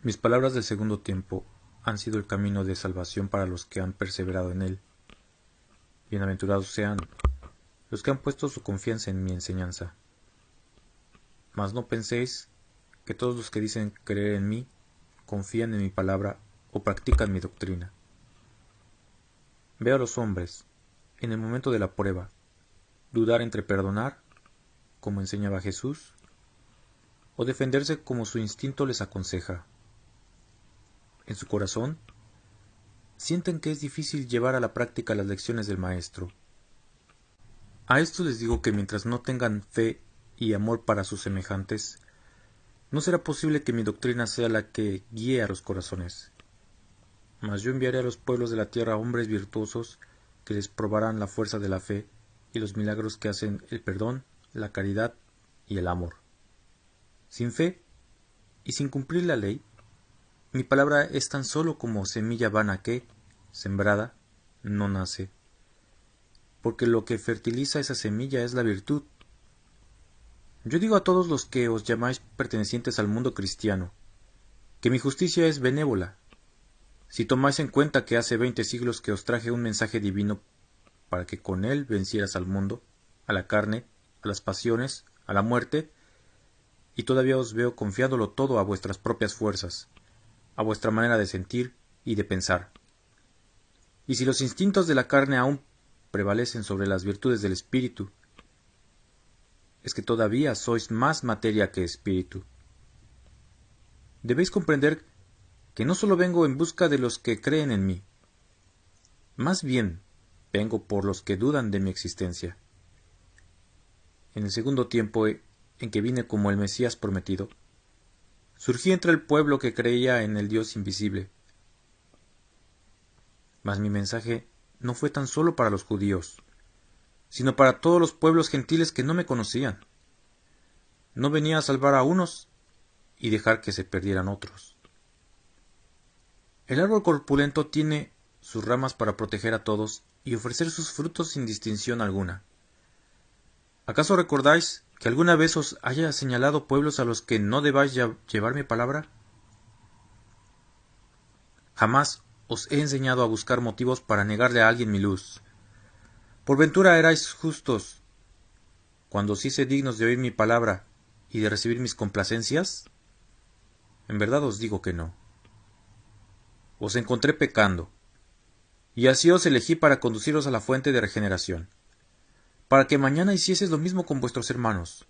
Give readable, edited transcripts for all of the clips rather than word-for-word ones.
Mis palabras del segundo tiempo han sido el camino de salvación para los que han perseverado en él. Bienaventurados sean los que han puesto su confianza en mi enseñanza. Mas no penséis que todos los que dicen creer en mí confían en mi palabra o practican mi doctrina. Veo a los hombres, en el momento de la prueba, dudar entre perdonar, como enseñaba Jesús, o defenderse como su instinto les aconseja. En su corazón, sienten que es difícil llevar a la práctica las lecciones del Maestro. A esto les digo que mientras no tengan fe y amor para sus semejantes, no será posible que mi doctrina sea la que guíe a los corazones. Mas yo enviaré a los pueblos de la tierra hombres virtuosos que les probarán la fuerza de la fe y los milagros que hacen el perdón, la caridad y el amor. Sin fe y sin cumplir la ley, mi palabra es tan solo como semilla vana que, sembrada, no nace, porque lo que fertiliza esa semilla es la virtud. Yo digo a todos los que os llamáis pertenecientes al mundo cristiano, que mi justicia es benévola, si tomáis en cuenta que hace 20 siglos que os traje un mensaje divino para que con él vencieras al mundo, a la carne, a las pasiones, a la muerte, y todavía os veo confiándolo todo a vuestras propias fuerzas, a vuestra manera de sentir y de pensar. Y si los instintos de la carne aún prevalecen sobre las virtudes del espíritu, es que todavía sois más materia que espíritu. Debéis comprender que no solo vengo en busca de los que creen en mí, más bien vengo por los que dudan de mi existencia. En el segundo tiempo en que vine como el Mesías prometido, surgí entre el pueblo que creía en el Dios invisible. Mas mi mensaje no fue tan solo para los judíos, sino para todos los pueblos gentiles que no me conocían. No venía a salvar a unos y dejar que se perdieran otros. El árbol corpulento tiene sus ramas para proteger a todos y ofrecer sus frutos sin distinción alguna. ¿Acaso recordáis que alguna vez os haya señalado pueblos a los que no debáis llevar mi palabra? Jamás os he enseñado a buscar motivos para negarle a alguien mi luz. ¿Por ventura erais justos cuando os hice dignos de oír mi palabra y de recibir mis complacencias? En verdad os digo que no. Os encontré pecando, y así os elegí para conduciros a la fuente de regeneración, para que mañana hicieseis lo mismo con vuestros hermanos.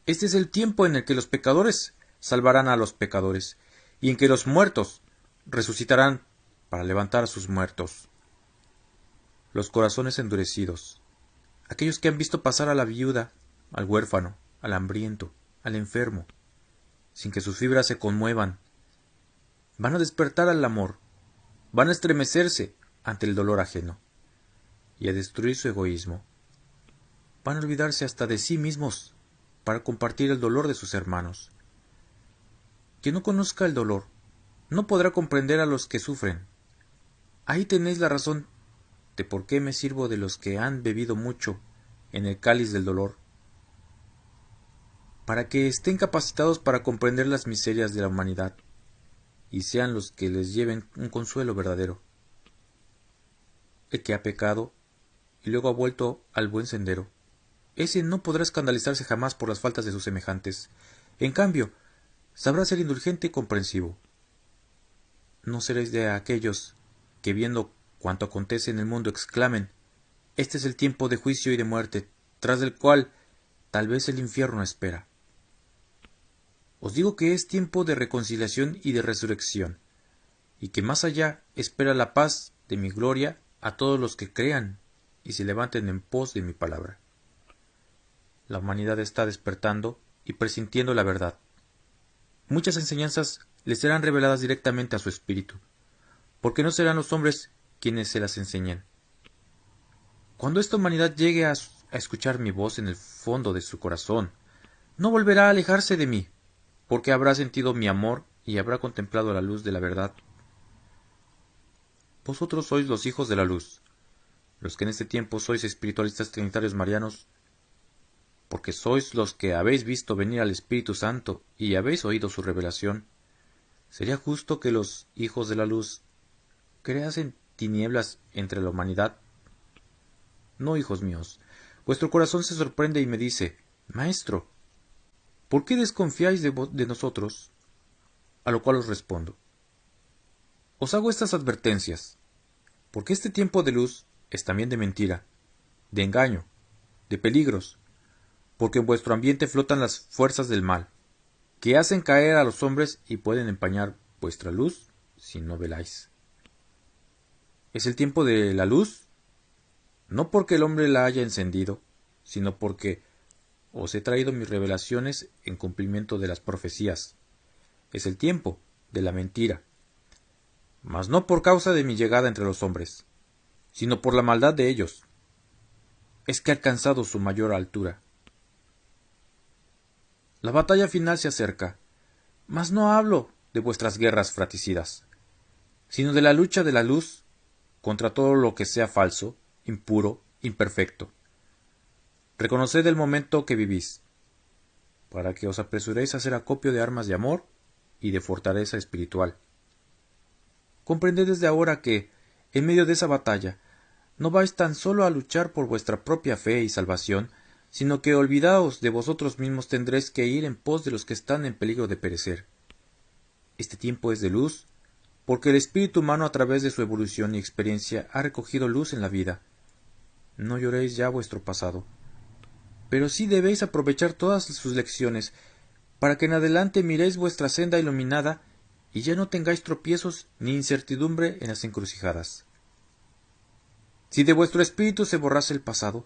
Este es el tiempo en el que los pecadores salvarán a los pecadores, y en que los muertos resucitarán para levantar a sus muertos. Los corazones endurecidos, aquellos que han visto pasar a la viuda, al huérfano, al hambriento, al enfermo, sin que sus fibras se conmuevan, van a despertar al amor, van a estremecerse ante el dolor ajeno, y a destruir su egoísmo. Van a olvidarse hasta de sí mismos para compartir el dolor de sus hermanos. Quien no conozca el dolor no podrá comprender a los que sufren. Ahí tenéis la razón de por qué me sirvo de los que han bebido mucho en el cáliz del dolor, para que estén capacitados para comprender las miserias de la humanidad y sean los que les lleven un consuelo verdadero. El que ha pecado y luego ha vuelto al buen sendero, ese no podrá escandalizarse jamás por las faltas de sus semejantes. En cambio, sabrá ser indulgente y comprensivo. No seréis de aquellos que viendo cuanto acontece en el mundo exclamen: este es el tiempo de juicio y de muerte, tras del cual tal vez el infierno espera. Os digo que es tiempo de reconciliación y de resurrección, y que más allá espera la paz de mi gloria a todos los que crean y se levanten en pos de mi palabra. La humanidad está despertando y presintiendo la verdad. Muchas enseñanzas les serán reveladas directamente a su espíritu, porque no serán los hombres quienes se las enseñen. Cuando esta humanidad llegue a escuchar mi voz en el fondo de su corazón, no volverá a alejarse de mí, porque habrá sentido mi amor y habrá contemplado la luz de la verdad. Vosotros sois los hijos de la luz, los que en este tiempo sois espiritualistas trinitarios marianos, porque sois los que habéis visto venir al Espíritu Santo y habéis oído su revelación. ¿Sería justo que los hijos de la luz creasen tinieblas entre la humanidad? No, hijos míos, vuestro corazón se sorprende y me dice, Maestro, ¿por qué desconfiáis de nosotros? A lo cual os respondo, os hago estas advertencias, porque este tiempo de luz es también de mentira, de engaño, de peligros, porque en vuestro ambiente flotan las fuerzas del mal, que hacen caer a los hombres y pueden empañar vuestra luz si no veláis. Es el tiempo de la luz, no porque el hombre la haya encendido, sino porque os he traído mis revelaciones en cumplimiento de las profecías. Es el tiempo de la mentira, mas no por causa de mi llegada entre los hombres, sino por la maldad de ellos. Es que ha alcanzado su mayor altura. La batalla final se acerca, mas no hablo de vuestras guerras fratricidas, sino de la lucha de la luz contra todo lo que sea falso, impuro, imperfecto. Reconoced el momento que vivís, para que os apresuréis a hacer acopio de armas de amor y de fortaleza espiritual. Comprended desde ahora que, en medio de esa batalla, no vais tan solo a luchar por vuestra propia fe y salvación, sino que olvidaos de vosotros mismos tendréis que ir en pos de los que están en peligro de perecer. Este tiempo es de luz, porque el espíritu humano a través de su evolución y experiencia ha recogido luz en la vida. No lloréis ya vuestro pasado, pero sí debéis aprovechar todas sus lecciones, para que en adelante miréis vuestra senda iluminada y ya no tengáis tropiezos ni incertidumbre en las encrucijadas. Si de vuestro espíritu se borrase el pasado,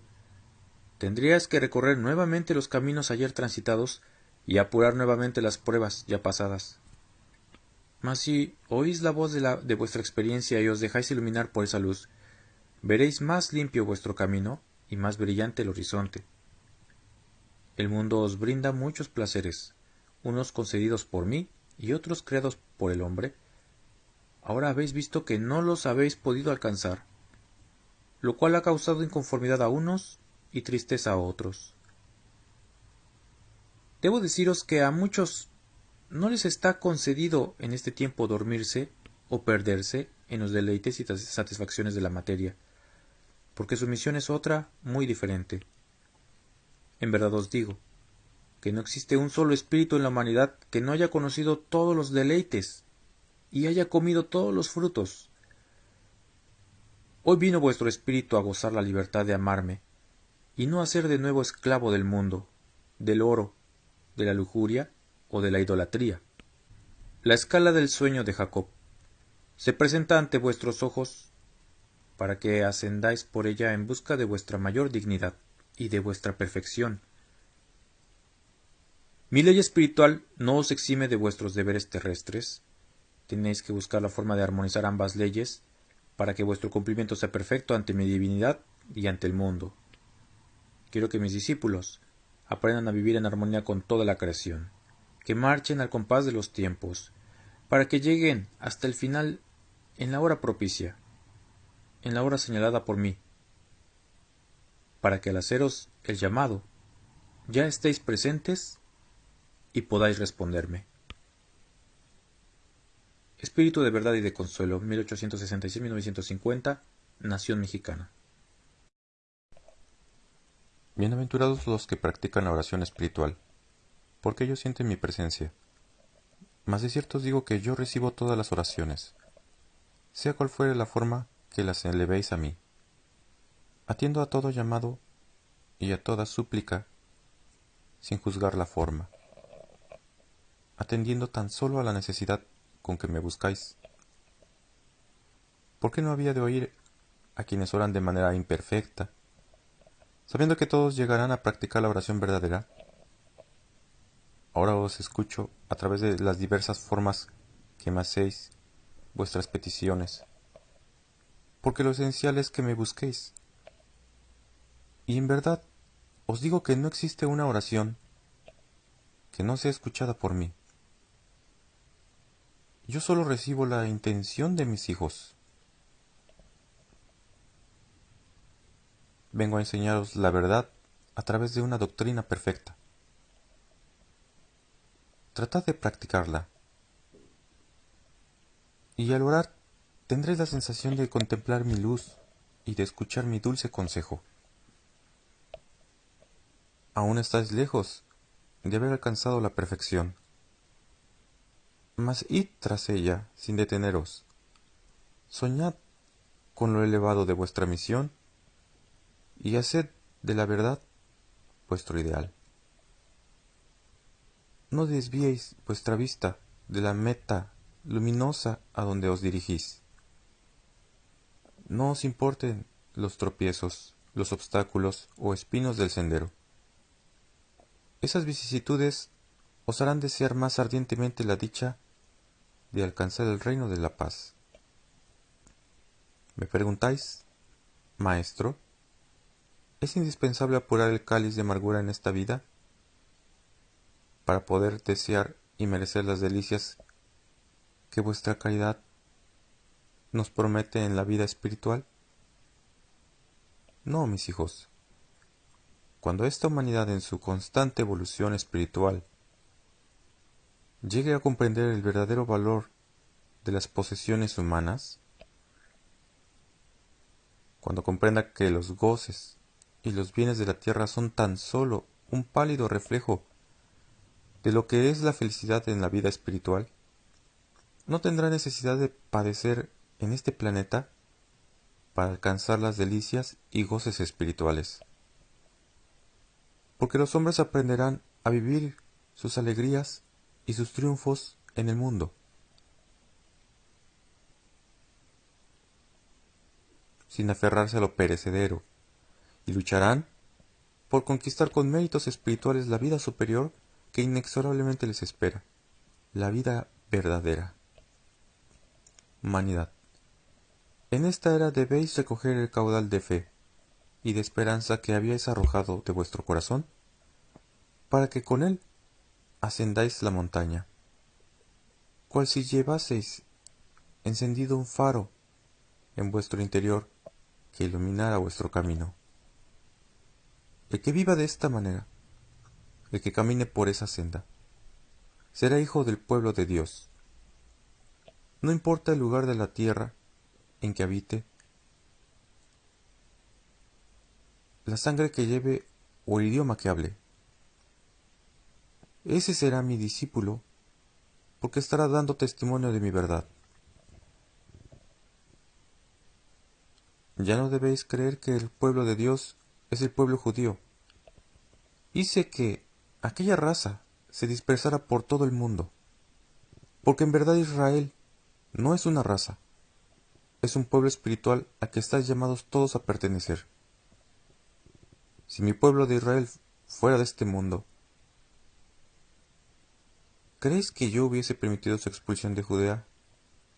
tendríais que recorrer nuevamente los caminos ayer transitados y apurar nuevamente las pruebas ya pasadas. Mas si oís la voz de vuestra experiencia y os dejáis iluminar por esa luz, veréis más limpio vuestro camino y más brillante el horizonte. El mundo os brinda muchos placeres, unos concedidos por mí y otros creados por el hombre. Ahora habéis visto que no los habéis podido alcanzar, lo cual ha causado inconformidad a unos y tristeza a otros. Debo deciros que a muchos no les está concedido en este tiempo dormirse o perderse en los deleites y satisfacciones de la materia, porque su misión es otra muy diferente. En verdad os digo, que no existe un solo espíritu en la humanidad que no haya conocido todos los deleites y haya comido todos los frutos. Hoy vino vuestro espíritu a gozar la libertad de amarme, y no a ser de nuevo esclavo del mundo, del oro, de la lujuria o de la idolatría. La escala del sueño de Jacob se presenta ante vuestros ojos para que ascendáis por ella en busca de vuestra mayor dignidad y de vuestra perfección. Mi ley espiritual no os exime de vuestros deberes terrestres. Tenéis que buscar la forma de armonizar ambas leyes para que vuestro cumplimiento sea perfecto ante mi divinidad y ante el mundo. Quiero que mis discípulos aprendan a vivir en armonía con toda la creación, que marchen al compás de los tiempos, para que lleguen hasta el final en la hora propicia, en la hora señalada por mí, para que al haceros el llamado ya estéis presentes y podáis responderme. Espíritu de verdad y de consuelo, 1866-1950, Nación Mexicana. Bienaventurados los que practican la oración espiritual, porque ellos sienten mi presencia. Mas de cierto os digo que yo recibo todas las oraciones, sea cual fuere la forma que las elevéis a mí. Atiendo a todo llamado y a toda súplica, sin juzgar la forma, atendiendo tan solo a la necesidad con que me buscáis. ¿Por qué no había de oír a quienes oran de manera imperfecta, sabiendo que todos llegarán a practicar la oración verdadera? Ahora os escucho a través de las diversas formas que me hacéis vuestras peticiones, porque lo esencial es que me busquéis. Y en verdad os digo que no existe una oración que no sea escuchada por mí. Yo solo recibo la intención de mis hijos. Vengo a enseñaros la verdad a través de una doctrina perfecta. Tratad de practicarla, y al orar tendréis la sensación de contemplar mi luz y de escuchar mi dulce consejo. Aún estáis lejos de haber alcanzado la perfección, mas id tras ella sin deteneros. Soñad con lo elevado de vuestra misión y haced de la verdad vuestro ideal. No desviéis vuestra vista de la meta luminosa a donde os dirigís. No os importen los tropiezos, los obstáculos o espinos del sendero. Esas vicisitudes os harán desear más ardientemente la dicha de alcanzar el reino de la paz. ¿Me preguntáis, maestro, es indispensable apurar el cáliz de amargura en esta vida para poder desear y merecer las delicias que vuestra caridad nos promete en la vida espiritual? No, mis hijos. Cuando esta humanidad en su constante evolución espiritual llegue a comprender el verdadero valor de las posesiones humanas, cuando comprenda que los goces y los bienes de la tierra son tan solo un pálido reflejo de lo que es la felicidad en la vida espiritual, no tendrá necesidad de padecer en este planeta para alcanzar las delicias y goces espirituales, porque los hombres aprenderán a vivir sus alegrías y sus triunfos en el mundo, sin aferrarse a lo perecedero, y lucharán por conquistar con méritos espirituales la vida superior que inexorablemente les espera, la vida verdadera. Humanidad, en esta era debéis recoger el caudal de fe y de esperanza que habíais arrojado de vuestro corazón, para que con él ascendáis la montaña, cual si llevaseis encendido un faro en vuestro interior que iluminara vuestro camino. El que viva de esta manera, el que camine por esa senda, será hijo del pueblo de Dios. No importa el lugar de la tierra en que habite, la sangre que lleve o el idioma que hable. Ese será mi discípulo, porque estará dando testimonio de mi verdad. Ya no debéis creer que el pueblo de Dios es el pueblo judío. Hice que aquella raza se dispersara por todo el mundo, porque en verdad Israel no es una raza, es un pueblo espiritual a que estáis llamados todos a pertenecer. Si mi pueblo de Israel fuera de este mundo, ¿creéis que yo hubiese permitido su expulsión de Judea,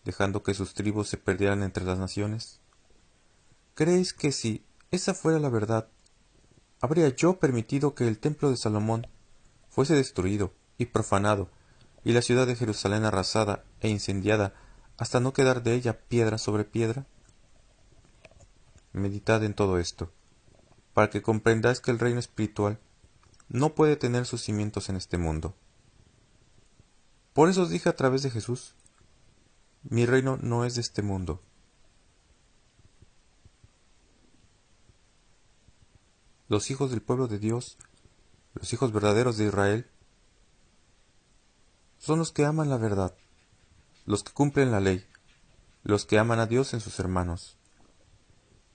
dejando que sus tribus se perdieran entre las naciones? ¿Creéis que si esa fuera la verdad, habría yo permitido que el templo de Salomón fuese destruido y profanado, y la ciudad de Jerusalén arrasada e incendiada hasta no quedar de ella piedra sobre piedra? Meditad en todo esto, para que comprendáis que el reino espiritual no puede tener sus cimientos en este mundo. Por eso os dije a través de Jesús, mi reino no es de este mundo. Los hijos del pueblo de Dios, los hijos verdaderos de Israel, son los que aman la verdad, los que cumplen la ley, los que aman a Dios en sus hermanos.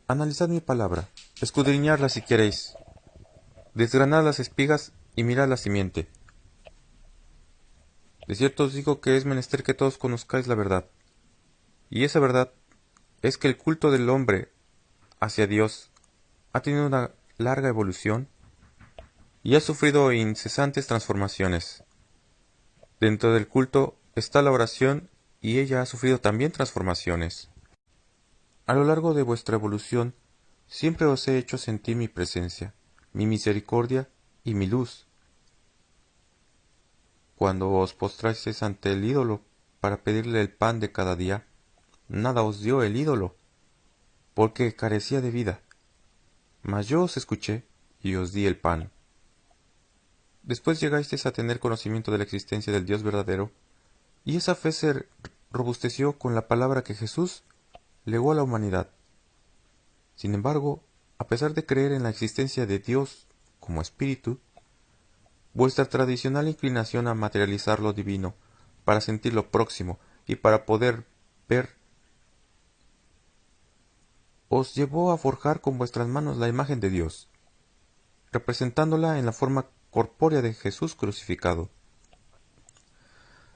Analizad mi palabra, escudriñadla si queréis, desgranad las espigas y mirad la simiente. De cierto os digo que es menester que todos conozcáis la verdad, y esa verdad es que el culto del hombre hacia Dios ha tenido una larga evolución y ha sufrido incesantes transformaciones. Dentro del culto está la oración y ella ha sufrido también transformaciones. A lo largo de vuestra evolución siempre os he hecho sentir mi presencia, mi misericordia y mi luz. Cuando os postrasteis ante el ídolo para pedirle el pan de cada día, nada os dio el ídolo, porque carecía de vida. Mas yo os escuché y os di el pan. Después llegasteis a tener conocimiento de la existencia del Dios verdadero, y esa fe se robusteció con la palabra que Jesús legó a la humanidad. Sin embargo, a pesar de creer en la existencia de Dios como espíritu, vuestra tradicional inclinación a materializar lo divino para sentir lo próximo y para poder ver, os llevó a forjar con vuestras manos la imagen de Dios, representándola en la forma corpórea de Jesús crucificado.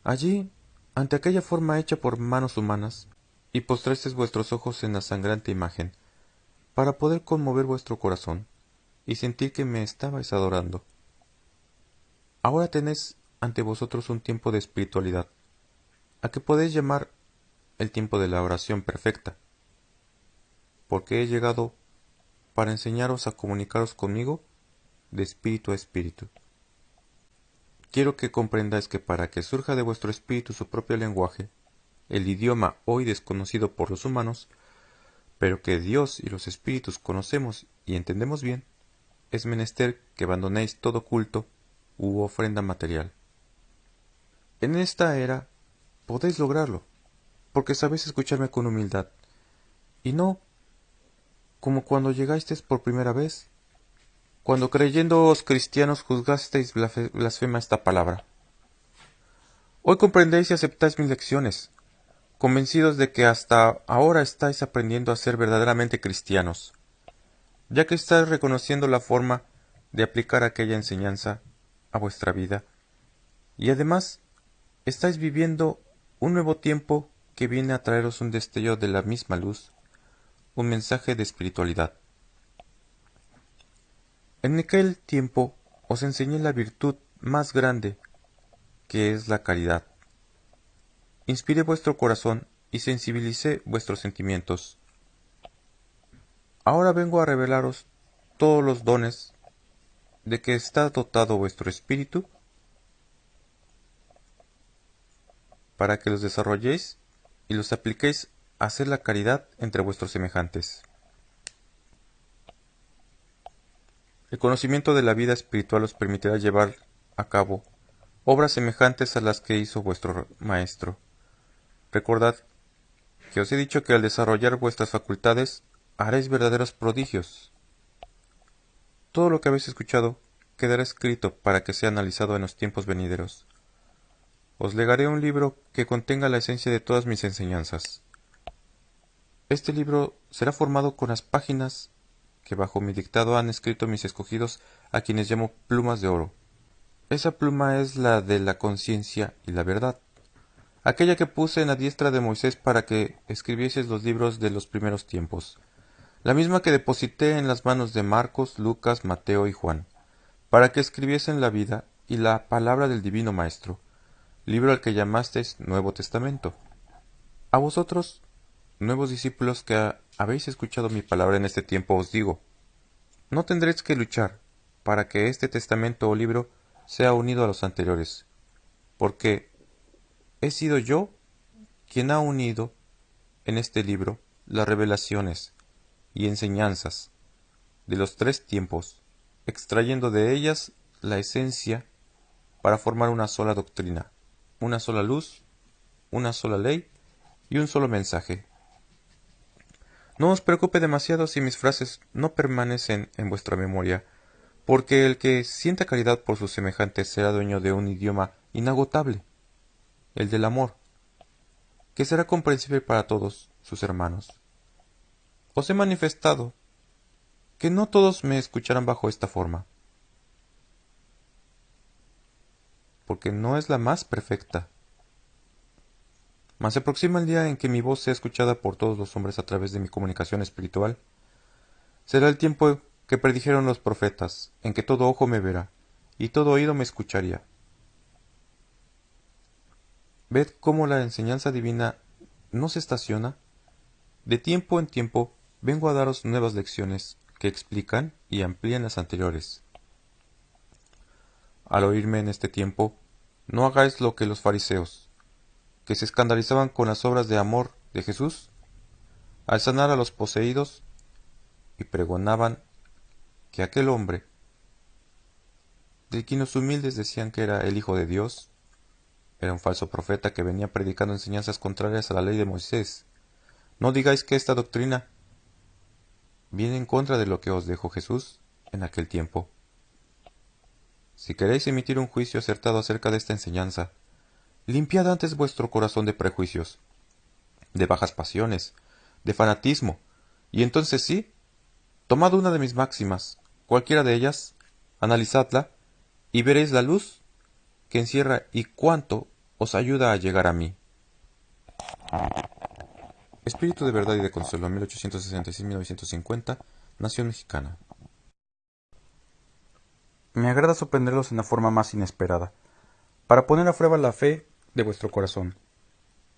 Allí, ante aquella forma hecha por manos humanas, y postrasteis vuestros ojos en la sangrante imagen, para poder conmover vuestro corazón y sentir que me estabais adorando. Ahora tenéis ante vosotros un tiempo de espiritualidad, a que podéis llamar el tiempo de la oración perfecta, porque he llegado para enseñaros a comunicaros conmigo de espíritu a espíritu. Quiero que comprendáis que para que surja de vuestro espíritu su propio lenguaje, el idioma hoy desconocido por los humanos, pero que Dios y los espíritus conocemos y entendemos bien, es menester que abandonéis todo culto u ofrenda material. En esta era podéis lograrlo, porque sabéis escucharme con humildad, y no como cuando llegasteis por primera vez, cuando creyéndoos cristianos juzgasteis blasfema esta palabra. Hoy comprendéis y aceptáis mis lecciones, convencidos de que hasta ahora estáis aprendiendo a ser verdaderamente cristianos, ya que estáis reconociendo la forma de aplicar aquella enseñanza a vuestra vida, y además estáis viviendo un nuevo tiempo que viene a traeros un destello de la misma luz, un mensaje de espiritualidad. En aquel tiempo os enseñé la virtud más grande, que es la caridad. Inspiré vuestro corazón y sensibilicé vuestros sentimientos. Ahora vengo a revelaros todos los dones de que está dotado vuestro espíritu, para que los desarrolléis y los apliquéis a hacer la caridad entre vuestros semejantes. El conocimiento de la vida espiritual os permitirá llevar a cabo obras semejantes a las que hizo vuestro Maestro. Recordad que os he dicho que al desarrollar vuestras facultades haréis verdaderos prodigios. Todo lo que habéis escuchado quedará escrito para que sea analizado en los tiempos venideros. Os legaré un libro que contenga la esencia de todas mis enseñanzas. Este libro será formado con las páginas que bajo mi dictado han escrito mis escogidos, a quienes llamo plumas de oro. Esa pluma es la de la conciencia y la verdad, aquella que puse en la diestra de Moisés para que escribieses los libros de los primeros tiempos, la misma que deposité en las manos de Marcos, Lucas, Mateo y Juan, para que escribiesen la vida y la palabra del Divino Maestro, libro al que llamasteis Nuevo Testamento. A vosotros, nuevos discípulos que habéis escuchado mi palabra en este tiempo, os digo, no tendréis que luchar para que este testamento o libro sea unido a los anteriores, porque he sido yo quien ha unido en este libro las revelaciones y enseñanzas de los tres tiempos, extrayendo de ellas la esencia para formar una sola doctrina, una sola luz, una sola ley y un solo mensaje. No os preocupe demasiado si mis frases no permanecen en vuestra memoria, porque el que sienta caridad por sus semejantes será dueño de un idioma inagotable, el del amor, que será comprensible para todos sus hermanos. Os he manifestado que no todos me escucharán bajo esta forma, porque no es la más perfecta. Mas se aproxima el día en que mi voz sea escuchada por todos los hombres a través de mi comunicación espiritual. Será el tiempo que predijeron los profetas, en que todo ojo me verá, y todo oído me escucharía. Ved cómo la enseñanza divina no se estaciona. De tiempo en tiempo vengo a daros nuevas lecciones que explican y amplían las anteriores. Al oírme en este tiempo, no hagáis lo que los fariseos, que se escandalizaban con las obras de amor de Jesús, al sanar a los poseídos, y pregonaban que aquel hombre, del quien los humildes decían que era el Hijo de Dios, Era un falso profeta que venía predicando enseñanzas contrarias a la ley de Moisés. No digáis que esta doctrina viene en contra de lo que os dejó Jesús en aquel tiempo. Si queréis emitir un juicio acertado acerca de esta enseñanza, limpiad antes vuestro corazón de prejuicios, de bajas pasiones, de fanatismo, y entonces sí, tomad una de mis máximas, cualquiera de ellas, analizadla, y veréis la luz que encierra y cuánto os ayuda a llegar a mí. Espíritu de verdad y de consuelo, 1866-1950, Nación Mexicana. Me agrada sorprenderlos en la forma más inesperada, para poner a prueba la fe de vuestro corazón.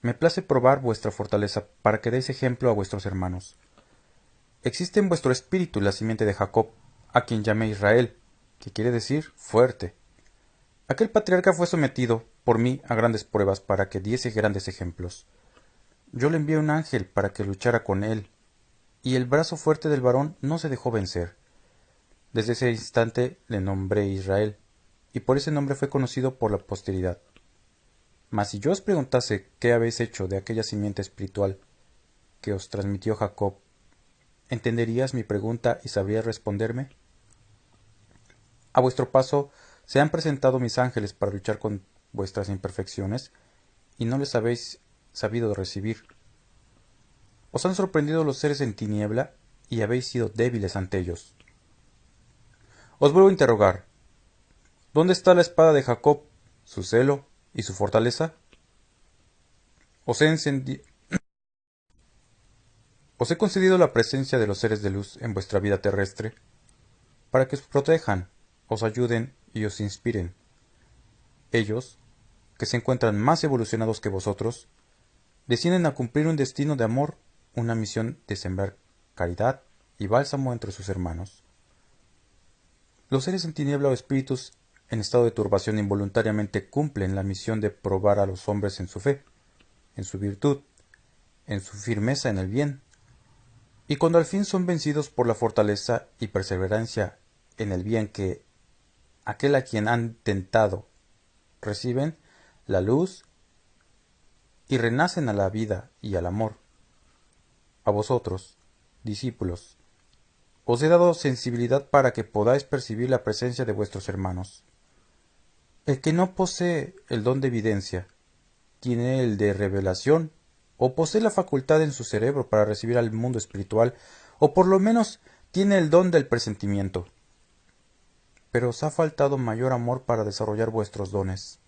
Me place probar vuestra fortaleza, para que deis ejemplo a vuestros hermanos. Existe en vuestro espíritu la simiente de Jacob, a quien llamé Israel, que quiere decir fuerte. Aquel patriarca fue sometido por mí a grandes pruebas para que diese grandes ejemplos. Yo le envié un ángel para que luchara con él, y el brazo fuerte del varón no se dejó vencer. Desde ese instante le nombré Israel, y por ese nombre fue conocido por la posteridad. Mas si yo os preguntase qué habéis hecho de aquella simiente espiritual que os transmitió Jacob, ¿entenderías mi pregunta y sabrías responderme? A vuestro paso se han presentado mis ángeles para luchar con vuestras imperfecciones, y no les habéis sabido recibir. Os han sorprendido los seres en tiniebla, y habéis sido débiles ante ellos. Os vuelvo a interrogar. ¿Dónde está la espada de Jacob, su celo y su fortaleza? Os he concedido la presencia de los seres de luz en vuestra vida terrestre, para que os protejan, os ayuden y os inspiren. Ellos, que se encuentran más evolucionados que vosotros, deciden a cumplir un destino de amor, una misión de sembrar caridad y bálsamo entre sus hermanos. Los seres en tiniebla o espíritus en estado de turbación involuntariamente cumplen la misión de probar a los hombres en su fe, en su virtud, en su firmeza en el bien, y cuando al fin son vencidos por la fortaleza y perseverancia en el bien que aquel a quien han tentado, reciben la luz y renacen a la vida y al amor. A vosotros, discípulos, os he dado sensibilidad para que podáis percibir la presencia de vuestros hermanos. El que no posee el don de evidencia, tiene el de revelación, o posee la facultad en su cerebro para recibir al mundo espiritual, o por lo menos tiene el don del presentimiento. Pero os ha faltado mayor amor para desarrollar vuestros dones.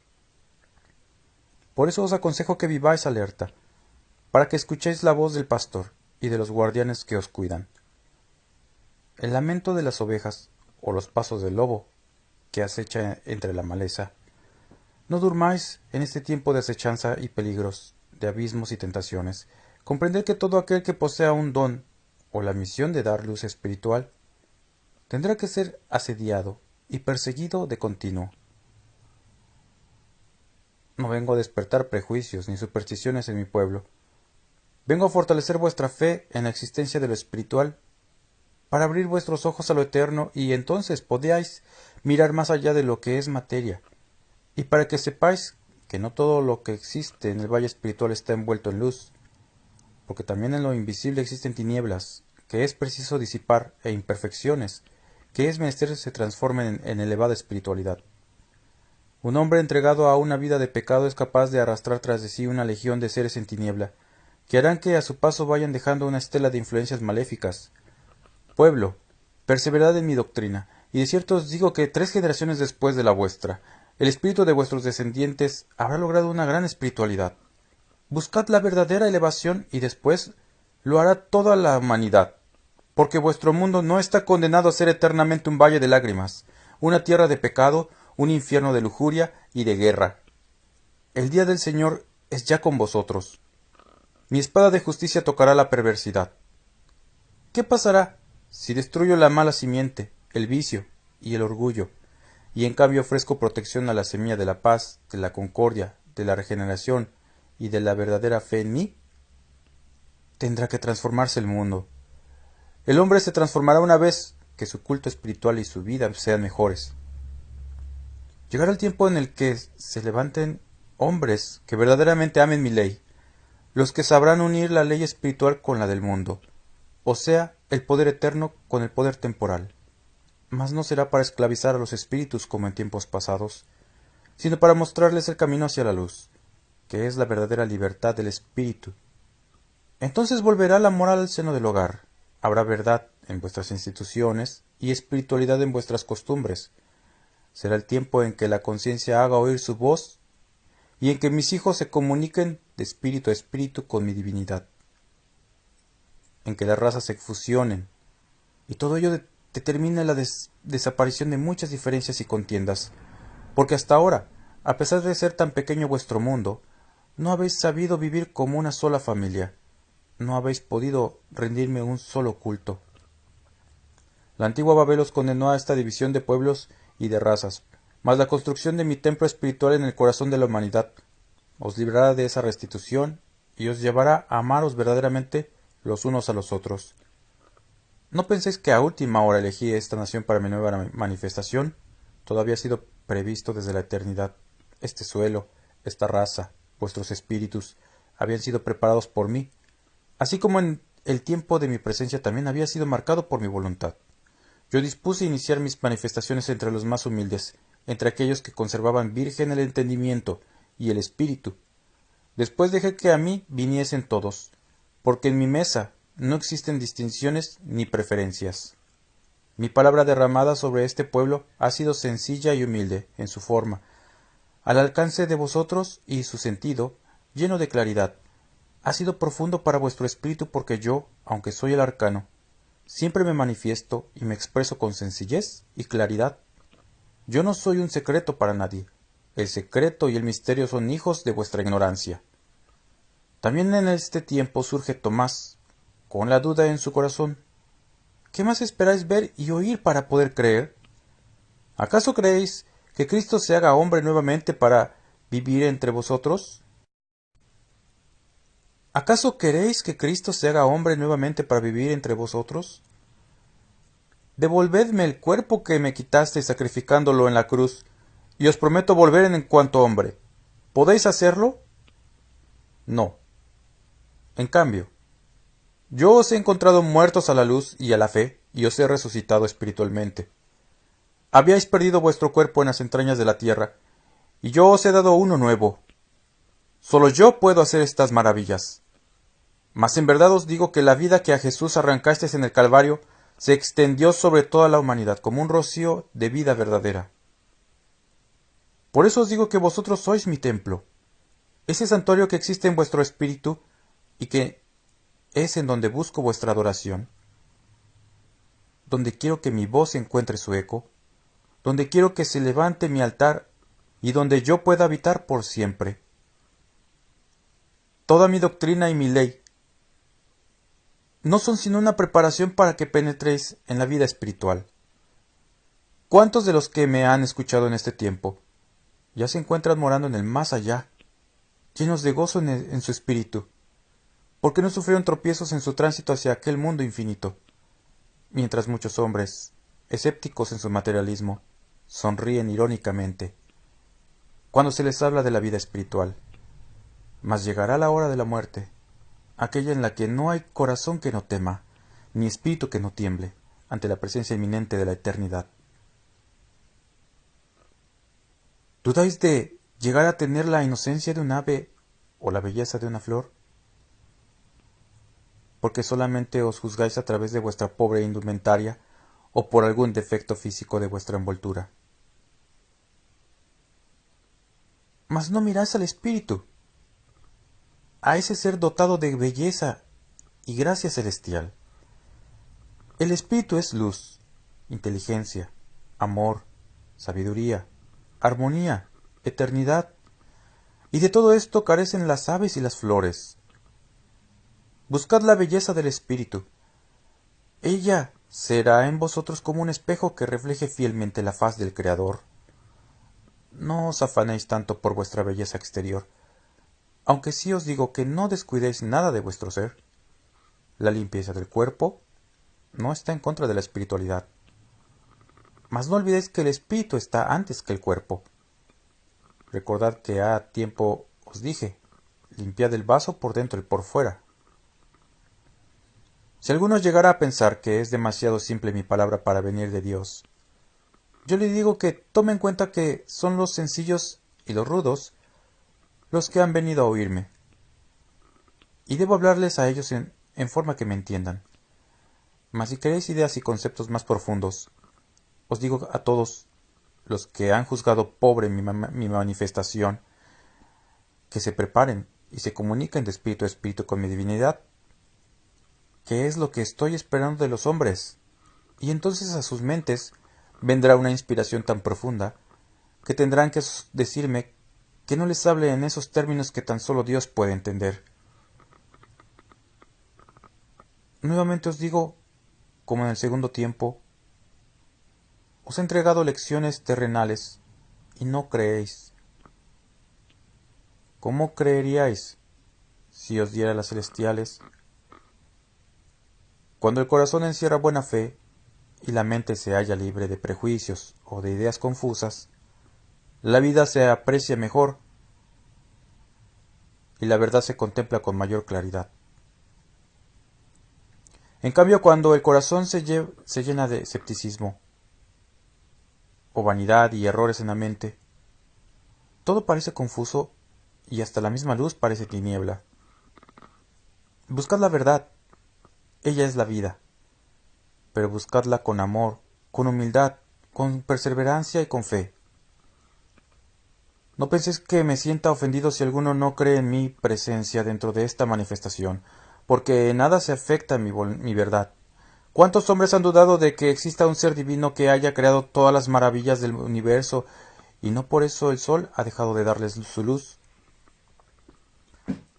Por eso os aconsejo que viváis alerta, para que escuchéis la voz del pastor y de los guardianes que os cuidan. El lamento de las ovejas, o los pasos del lobo, que acecha entre la maleza. No durmáis en este tiempo de acechanza y peligros, de abismos y tentaciones. Comprended que todo aquel que posea un don, o la misión de dar luz espiritual, tendrá que ser asediado y perseguido de continuo. No vengo a despertar prejuicios ni supersticiones en mi pueblo. Vengo a fortalecer vuestra fe en la existencia de lo espiritual, para abrir vuestros ojos a lo eterno, y entonces podáis mirar más allá de lo que es materia, y para que sepáis que no todo lo que existe en el valle espiritual está envuelto en luz, porque también en lo invisible existen tinieblas, que es preciso disipar, e imperfecciones, que es menester se transformen en elevada espiritualidad. Un hombre entregado a una vida de pecado es capaz de arrastrar tras de sí una legión de seres en tiniebla, que harán que a su paso vayan dejando una estela de influencias maléficas. Pueblo, perseverad en mi doctrina, y de cierto os digo que 3 generaciones después de la vuestra, el espíritu de vuestros descendientes habrá logrado una gran espiritualidad. Buscad la verdadera elevación y después lo hará toda la humanidad, porque vuestro mundo no está condenado a ser eternamente un valle de lágrimas, una tierra de pecado, un infierno de lujuria y de guerra. El día del Señor es ya con vosotros. Mi espada de justicia tocará la perversidad. ¿Qué pasará si destruyo la mala simiente, el vicio y el orgullo, y en cambio ofrezco protección a la semilla de la paz, de la concordia, de la regeneración y de la verdadera fe en mí? Tendrá que transformarse el mundo. El hombre se transformará una vez que su culto espiritual y su vida sean mejores. Llegará el tiempo en el que se levanten hombres que verdaderamente amen mi ley, los que sabrán unir la ley espiritual con la del mundo, o sea, el poder eterno con el poder temporal. Mas no será para esclavizar a los espíritus como en tiempos pasados, sino para mostrarles el camino hacia la luz, que es la verdadera libertad del espíritu. Entonces volverá la moral al seno del hogar, habrá verdad en vuestras instituciones y espiritualidad en vuestras costumbres. Será el tiempo en que la conciencia haga oír su voz y en que mis hijos se comuniquen de espíritu a espíritu con mi divinidad, en que las razas se fusionen, y todo ello determina la desaparición de muchas diferencias y contiendas, porque hasta ahora, a pesar de ser tan pequeño vuestro mundo, no habéis sabido vivir como una sola familia, no habéis podido rendirme un solo culto. La antigua Babel os condenó a esta división de pueblos y de razas, mas la construcción de mi templo espiritual en el corazón de la humanidad os librará de esa restitución y os llevará a amaros verdaderamente los unos a los otros. No penséis que a última hora elegí esta nación para mi nueva manifestación. Todo había sido previsto desde la eternidad. Este suelo, esta raza, vuestros espíritus, habían sido preparados por mí, así como en el tiempo de mi presencia también había sido marcado por mi voluntad. Yo dispuse iniciar mis manifestaciones entre los más humildes, entre aquellos que conservaban virgen el entendimiento y el espíritu. Después dejé que a mí viniesen todos, porque en mi mesa no existen distinciones ni preferencias. Mi palabra derramada sobre este pueblo ha sido sencilla y humilde en su forma, al alcance de vosotros, y su sentido, lleno de claridad, ha sido profundo para vuestro espíritu, porque yo, aunque soy el arcano, siempre me manifiesto y me expreso con sencillez y claridad. Yo no soy un secreto para nadie. El secreto y el misterio son hijos de vuestra ignorancia. También en este tiempo surge Tomás, con la duda en su corazón. ¿Qué más esperáis ver y oír para poder creer? ¿Acaso creéis que Cristo se haga hombre nuevamente para vivir entre vosotros? ¿Acaso queréis que Cristo se haga hombre nuevamente para vivir entre vosotros? Devolvedme el cuerpo que me quitasteis sacrificándolo en la cruz, y os prometo volver en cuanto hombre. ¿Podéis hacerlo? No. En cambio, yo os he encontrado muertos a la luz y a la fe, y os he resucitado espiritualmente. Habíais perdido vuestro cuerpo en las entrañas de la tierra, y yo os he dado uno nuevo. Solo yo puedo hacer estas maravillas. Mas en verdad os digo que la vida que a Jesús arrancasteis en el Calvario se extendió sobre toda la humanidad como un rocío de vida verdadera. Por eso os digo que vosotros sois mi templo, ese santuario que existe en vuestro espíritu y que es en donde busco vuestra adoración, donde quiero que mi voz encuentre su eco, donde quiero que se levante mi altar y donde yo pueda habitar por siempre. Toda mi doctrina y mi ley no son sino una preparación para que penetréis en la vida espiritual. ¿Cuántos de los que me han escuchado en este tiempo ya se encuentran morando en el más allá, llenos de gozo en su espíritu, porque no sufrieron tropiezos en su tránsito hacia aquel mundo infinito? Mientras muchos hombres, escépticos en su materialismo, sonríen irónicamente cuando se les habla de la vida espiritual. Mas llegará la hora de la muerte, aquella en la que no hay corazón que no tema, ni espíritu que no tiemble ante la presencia inminente de la eternidad. ¿Dudáis de llegar a tener la inocencia de un ave o la belleza de una flor? Porque solamente os juzgáis a través de vuestra pobre indumentaria o por algún defecto físico de vuestra envoltura. Mas no miráis al espíritu, a ese ser dotado de belleza y gracia celestial. El espíritu es luz, inteligencia, amor, sabiduría, armonía, eternidad, y de todo esto carecen las aves y las flores. Buscad la belleza del espíritu. Ella será en vosotros como un espejo que refleje fielmente la faz del Creador. No os afanéis tanto por vuestra belleza exterior, aunque sí os digo que no descuidéis nada de vuestro ser. La limpieza del cuerpo no está en contra de la espiritualidad, mas no olvidéis que el espíritu está antes que el cuerpo. Recordad que ha tiempo os dije, limpiad el vaso por dentro y por fuera. Si alguno llegara a pensar que es demasiado simple mi palabra para venir de Dios, yo le digo que tome en cuenta que son los sencillos y los rudos los que han venido a oírme, y debo hablarles a ellos en forma que me entiendan. Mas si queréis ideas y conceptos más profundos, os digo a todos los que han juzgado pobre mi manifestación, que se preparen y se comuniquen de espíritu a espíritu con mi divinidad, que es lo que estoy esperando de los hombres, y entonces a sus mentes vendrá una inspiración tan profunda que tendrán que decirme que no les hable en esos términos que tan solo Dios puede entender. Nuevamente os digo, como en el segundo tiempo, os he entregado lecciones terrenales y no creéis. ¿Cómo creeríais si os diera las celestiales? Cuando el corazón encierra buena fe y la mente se halla libre de prejuicios o de ideas confusas, la vida se aprecia mejor y la verdad se contempla con mayor claridad. En cambio, cuando el corazón se llena de escepticismo o vanidad y errores en la mente, todo parece confuso y hasta la misma luz parece tiniebla. Buscad la verdad, ella es la vida, pero buscadla con amor, con humildad, con perseverancia y con fe. No penséis que me sienta ofendido si alguno no cree en mi presencia dentro de esta manifestación, porque en nada se afecta mi verdad. ¿Cuántos hombres han dudado de que exista un ser divino que haya creado todas las maravillas del universo, y no por eso el sol ha dejado de darles su luz?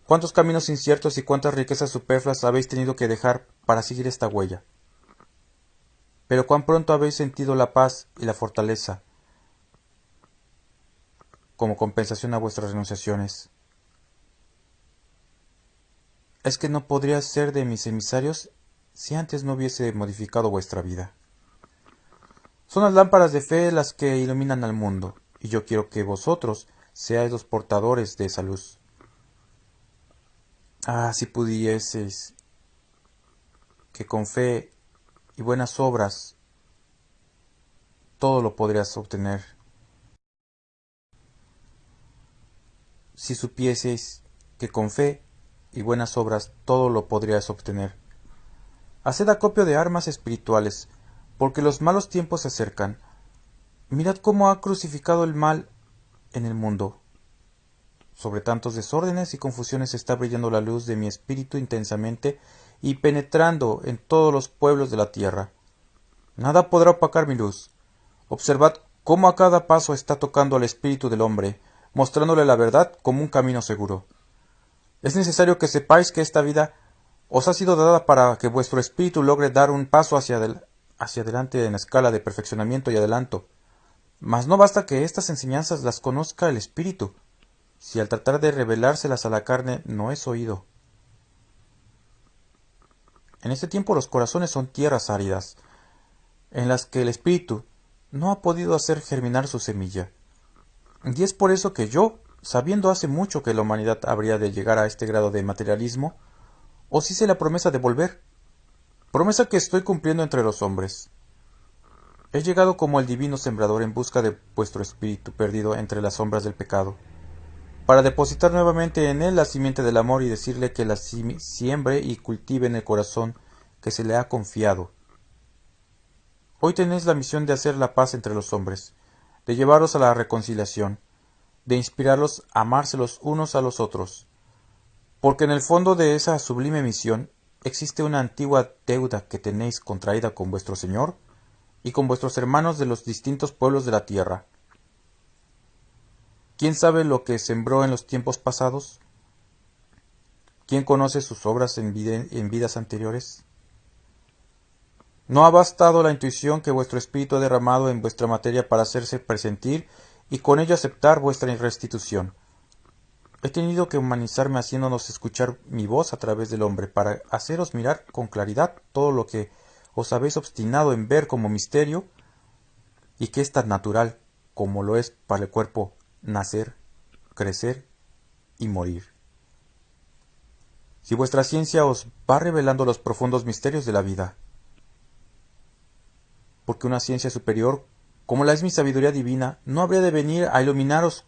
¿Cuántos caminos inciertos y cuántas riquezas superfluas habéis tenido que dejar para seguir esta huella? Pero cuán pronto habéis sentido la paz y la fortaleza como compensación a vuestras renunciaciones. Es que no podría ser de mis emisarios si antes no hubiese modificado vuestra vida. Son las lámparas de fe las que iluminan al mundo, y yo quiero que vosotros seáis los portadores de esa luz. Ah, si pudieseis que con fe y buenas obras todo lo podrías obtener. Si supieseis que con fe y buenas obras todo lo podrías obtener. Haced acopio de armas espirituales, porque los malos tiempos se acercan. Mirad cómo ha crucificado el mal en el mundo. Sobre tantos desórdenes y confusiones está brillando la luz de mi espíritu intensamente y penetrando en todos los pueblos de la tierra. Nada podrá opacar mi luz. Observad cómo a cada paso está tocando al espíritu del hombre, mostrándole la verdad como un camino seguro. Es necesario que sepáis que esta vida os ha sido dada para que vuestro espíritu logre dar un paso hacia adelante en la escala de perfeccionamiento y adelanto. Mas no basta que estas enseñanzas las conozca el espíritu, si al tratar de revelárselas a la carne no es oído. En este tiempo los corazones son tierras áridas, en las que el espíritu no ha podido hacer germinar su semilla. Y es por eso que yo, sabiendo hace mucho que la humanidad habría de llegar a este grado de materialismo, os hice la promesa de volver, promesa que estoy cumpliendo entre los hombres. He llegado como el divino sembrador en busca de vuestro espíritu perdido entre las sombras del pecado, para depositar nuevamente en él la simiente del amor y decirle que la siembre y cultive en el corazón que se le ha confiado. Hoy tenéis la misión de hacer la paz entre los hombres, de llevarlos a la reconciliación, de inspirarlos a amarse los unos a los otros, porque en el fondo de esa sublime misión existe una antigua deuda que tenéis contraída con vuestro Señor y con vuestros hermanos de los distintos pueblos de la tierra. ¿Quién sabe lo que sembró en los tiempos pasados? ¿Quién conoce sus obras en vidas anteriores? ¿No ha bastado la intuición que vuestro espíritu ha derramado en vuestra materia para hacerse presentir y con ello aceptar vuestra restitución? He tenido que humanizarme haciéndonos escuchar mi voz a través del hombre para haceros mirar con claridad todo lo que os habéis obstinado en ver como misterio y que es tan natural como lo es para el cuerpo nacer crecer y morir. Si vuestra ciencia os va revelando los profundos misterios de la vida, porque una ciencia superior, como la es mi sabiduría divina, no habría de venir a iluminaros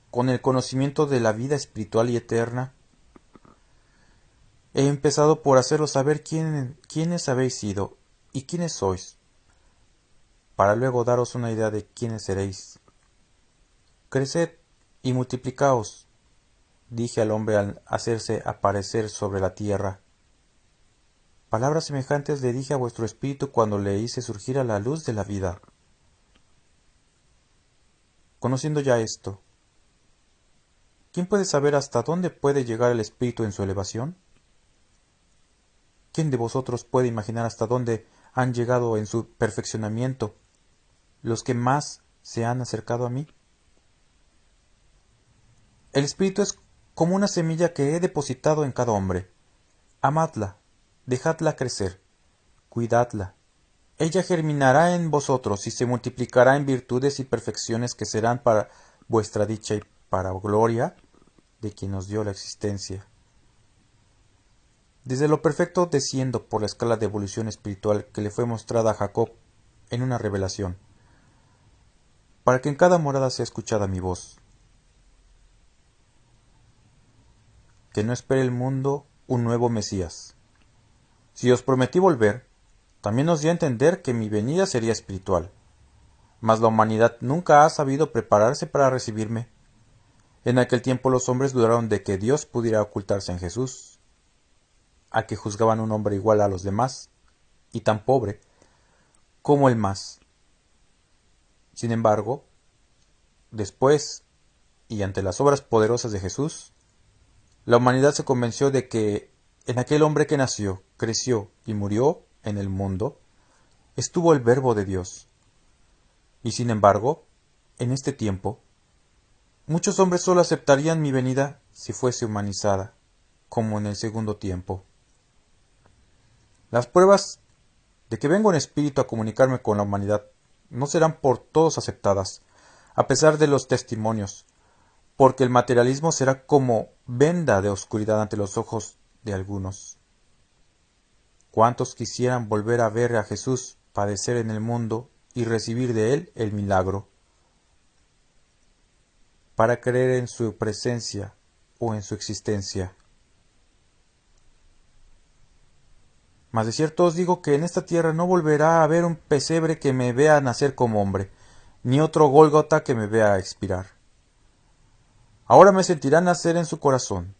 con el conocimiento de la vida espiritual y eterna. He empezado por haceros saber quiénes habéis sido y quiénes sois, para luego daros una idea de quiénes seréis. Creced y multiplicaos, dije al hombre al hacerse aparecer sobre la tierra. Palabras semejantes le dije a vuestro espíritu cuando le hice surgir a la luz de la vida. Conociendo ya esto, ¿quién puede saber hasta dónde puede llegar el espíritu en su elevación? ¿Quién de vosotros puede imaginar hasta dónde han llegado en su perfeccionamiento los que más se han acercado a mí? El espíritu es como una semilla que he depositado en cada hombre. Amadla, dejadla crecer, cuidadla. Ella germinará en vosotros y se multiplicará en virtudes y perfecciones que serán para vuestra dicha y para gloria de quien os dio la existencia. Desde lo perfecto desciendo por la escala de evolución espiritual que le fue mostrada a Jacob en una revelación, para que en cada morada sea escuchada mi voz. Que no espere el mundo un nuevo Mesías. Si os prometí volver, también os di a entender que mi venida sería espiritual, mas la humanidad nunca ha sabido prepararse para recibirme. En aquel tiempo los hombres dudaron de que Dios pudiera ocultarse en Jesús, a que juzgaban un hombre igual a los demás, y tan pobre como el más. Sin embargo, después, y ante las obras poderosas de Jesús, la humanidad se convenció de que en aquel hombre que nació, creció y murió en el mundo, estuvo el Verbo de Dios. Y sin embargo, en este tiempo, muchos hombres solo aceptarían mi venida si fuese humanizada, como en el segundo tiempo. Las pruebas de que vengo en espíritu a comunicarme con la humanidad no serán por todos aceptadas, a pesar de los testimonios, porque el materialismo será como venda de oscuridad ante los ojos de algunos. ¿Cuántos quisieran volver a ver a Jesús padecer en el mundo y recibir de él el milagro, para creer en su presencia o en su existencia? Mas de cierto os digo que en esta tierra no volverá a haber un pesebre que me vea nacer como hombre, ni otro Gólgota que me vea expirar. Ahora me sentirán nacer en su corazón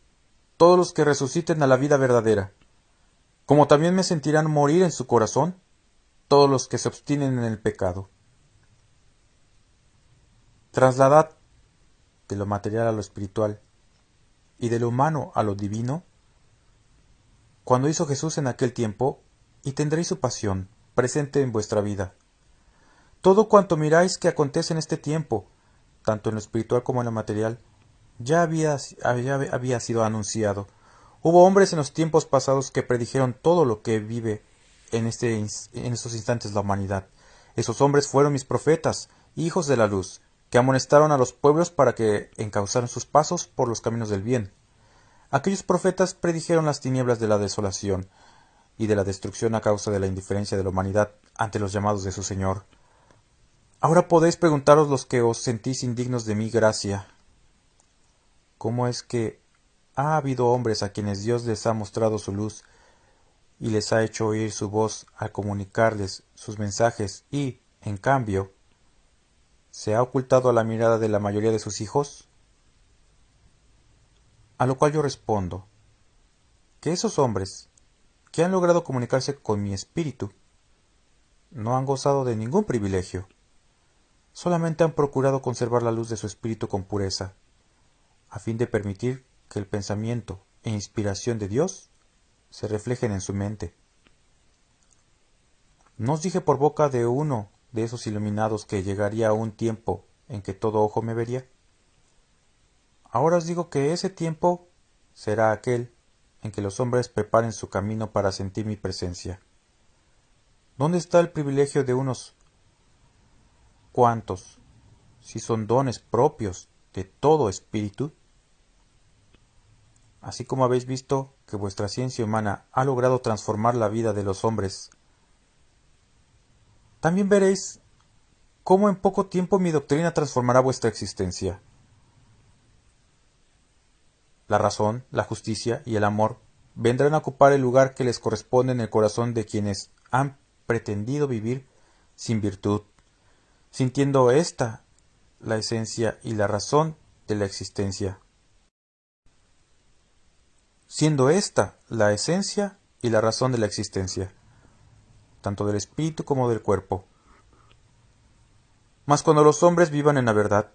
todos los que resuciten a la vida verdadera, como también me sentirán morir en su corazón todos los que se obstinen en el pecado. Trasladad de lo material a lo espiritual y de lo humano a lo divino, cuando hizo Jesús en aquel tiempo, y tendréis su pasión presente en vuestra vida. Todo cuanto miráis que acontece en este tiempo, tanto en lo espiritual como en lo material, ya había sido anunciado. Hubo hombres en los tiempos pasados que predijeron todo lo que vive en estos instantes la humanidad. Esos hombres fueron mis profetas, hijos de la luz, que amonestaron a los pueblos para que encauzaran sus pasos por los caminos del bien. Aquellos profetas predijeron las tinieblas de la desolación y de la destrucción a causa de la indiferencia de la humanidad ante los llamados de su Señor. Ahora podéis preguntaros los que os sentís indignos de mi gracia, ¿cómo es que ha habido hombres a quienes Dios les ha mostrado su luz y les ha hecho oír su voz al comunicarles sus mensajes y, en cambio, se ha ocultado a la mirada de la mayoría de sus hijos? A lo cual yo respondo, que esos hombres, que han logrado comunicarse con mi espíritu, no han gozado de ningún privilegio, solamente han procurado conservar la luz de su espíritu con pureza, a fin de permitir que el pensamiento e inspiración de Dios se reflejen en su mente. ¿No os dije por boca de uno de esos iluminados que llegaría un tiempo en que todo ojo me vería? Ahora os digo que ese tiempo será aquel en que los hombres preparen su camino para sentir mi presencia. ¿Dónde está el privilegio de unos cuantos, si son dones propios de todo espíritu? así como habéis visto que vuestra ciencia humana ha logrado transformar la vida de los hombres, también veréis cómo en poco tiempo mi doctrina transformará vuestra existencia. La razón, la justicia y el amor vendrán a ocupar el lugar que les corresponde en el corazón de quienes han pretendido vivir sin virtud, sintiendo ésta la esencia y la razón de la existencia. Siendo ésta la esencia y la razón de la existencia, tanto del espíritu como del cuerpo. Mas cuando los hombres vivan en la verdad,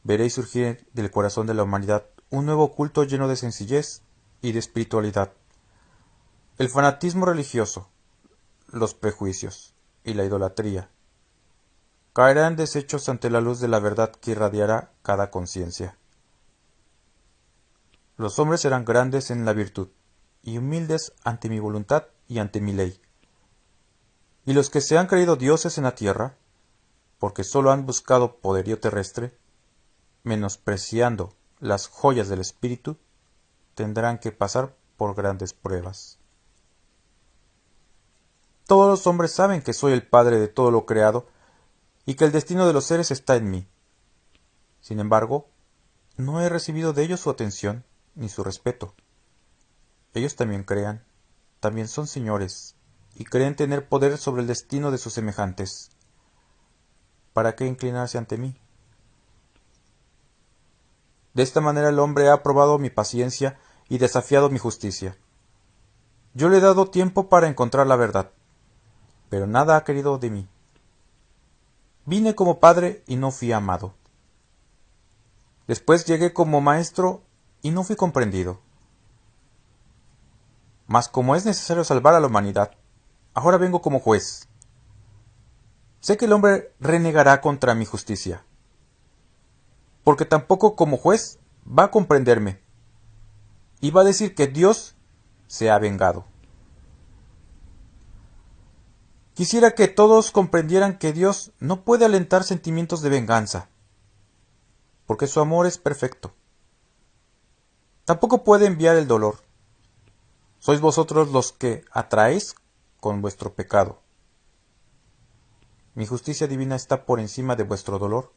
veréis surgir del corazón de la humanidad un nuevo culto lleno de sencillez y de espiritualidad. El fanatismo religioso, los prejuicios y la idolatría caerán deshechos ante la luz de la verdad que irradiará cada conciencia. Los hombres serán grandes en la virtud y humildes ante mi voluntad y ante mi ley. Y los que se han creído dioses en la tierra, porque sólo han buscado poderío terrestre, menospreciando las joyas del espíritu, tendrán que pasar por grandes pruebas. Todos los hombres saben que soy el Padre de todo lo creado y que el destino de los seres está en mí. Sin embargo, no he recibido de ellos su atención ni su respeto. Ellos también crean, también son señores, y creen tener poder sobre el destino de sus semejantes. ¿Para qué inclinarse ante mí? De esta manera el hombre ha probado mi paciencia y desafiado mi justicia. Yo le he dado tiempo para encontrar la verdad, pero nada ha querido de mí. Vine como padre y no fui amado. Después llegué como maestro y no fui comprendido. Mas como es necesario salvar a la humanidad, ahora vengo como juez. Sé que el hombre renegará contra mi justicia, porque tampoco como juez va a comprenderme, y va a decir que Dios se ha vengado. Quisiera que todos comprendieran que Dios no puede alentar sentimientos de venganza, porque su amor es perfecto. Tampoco puede enviar el dolor. Sois vosotros los que atraéis con vuestro pecado. Mi justicia divina está por encima de vuestro dolor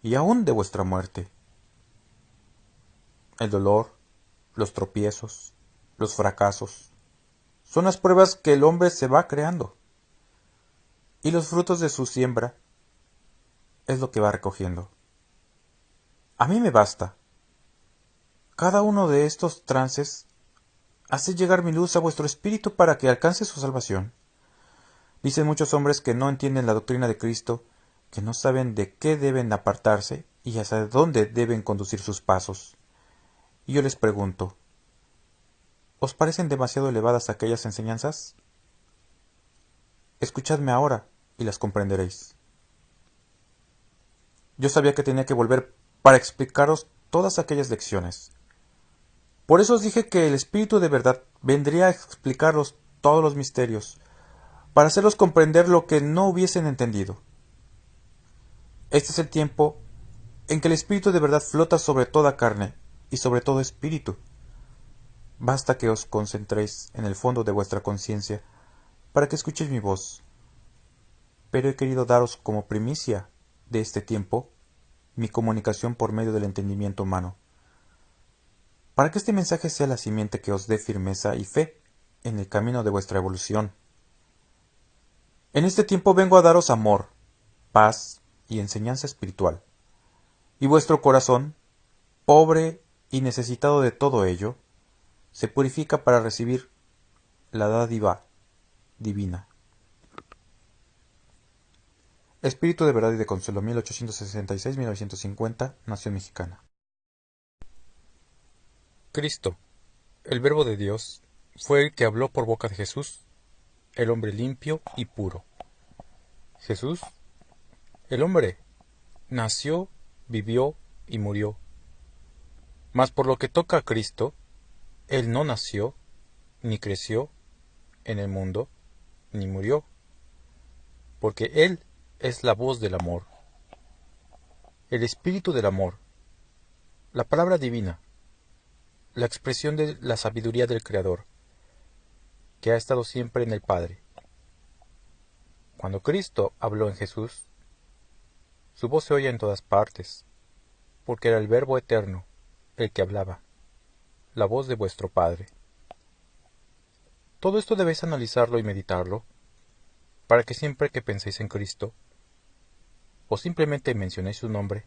y aún de vuestra muerte. El dolor, los tropiezos, los fracasos, son las pruebas que el hombre se va creando. Y los frutos de su siembra es lo que va recogiendo. A mí me basta. Cada uno de estos trances hace llegar mi luz a vuestro espíritu para que alcance su salvación. Dicen muchos hombres que no entienden la doctrina de Cristo, que no saben de qué deben apartarse y hacia dónde deben conducir sus pasos. Y yo les pregunto, ¿os parecen demasiado elevadas aquellas enseñanzas? Escuchadme ahora y las comprenderéis. Yo sabía que tenía que volver para explicaros todas aquellas lecciones. Por eso os dije que el Espíritu de verdad vendría a explicaros todos los misterios, para hacerlos comprender lo que no hubiesen entendido. Este es el tiempo en que el Espíritu de verdad flota sobre toda carne y sobre todo espíritu. Basta que os concentréis en el fondo de vuestra conciencia para que escuchéis mi voz. Pero he querido daros como primicia de este tiempo mi comunicación por medio del entendimiento humano, para que este mensaje sea la simiente que os dé firmeza y fe en el camino de vuestra evolución. En este tiempo vengo a daros amor, paz y enseñanza espiritual, y vuestro corazón, pobre y necesitado de todo ello, se purifica para recibir la dádiva divina. Espíritu de verdad y de consuelo, 1866-1950, Nación Mexicana. Cristo, el Verbo de Dios, fue el que habló por boca de Jesús, el hombre limpio y puro. Jesús, el hombre, nació, vivió y murió. Mas por lo que toca a Cristo, Él no nació, ni creció en el mundo, ni murió, porque Él es la voz del amor, el espíritu del amor, la palabra divina, la expresión de la sabiduría del Creador, que ha estado siempre en el Padre. Cuando Cristo habló en Jesús, su voz se oía en todas partes, porque era el Verbo eterno el que hablaba, la voz de vuestro Padre. Todo esto debéis analizarlo y meditarlo, para que siempre que penséis en Cristo, o simplemente mencionéis su nombre,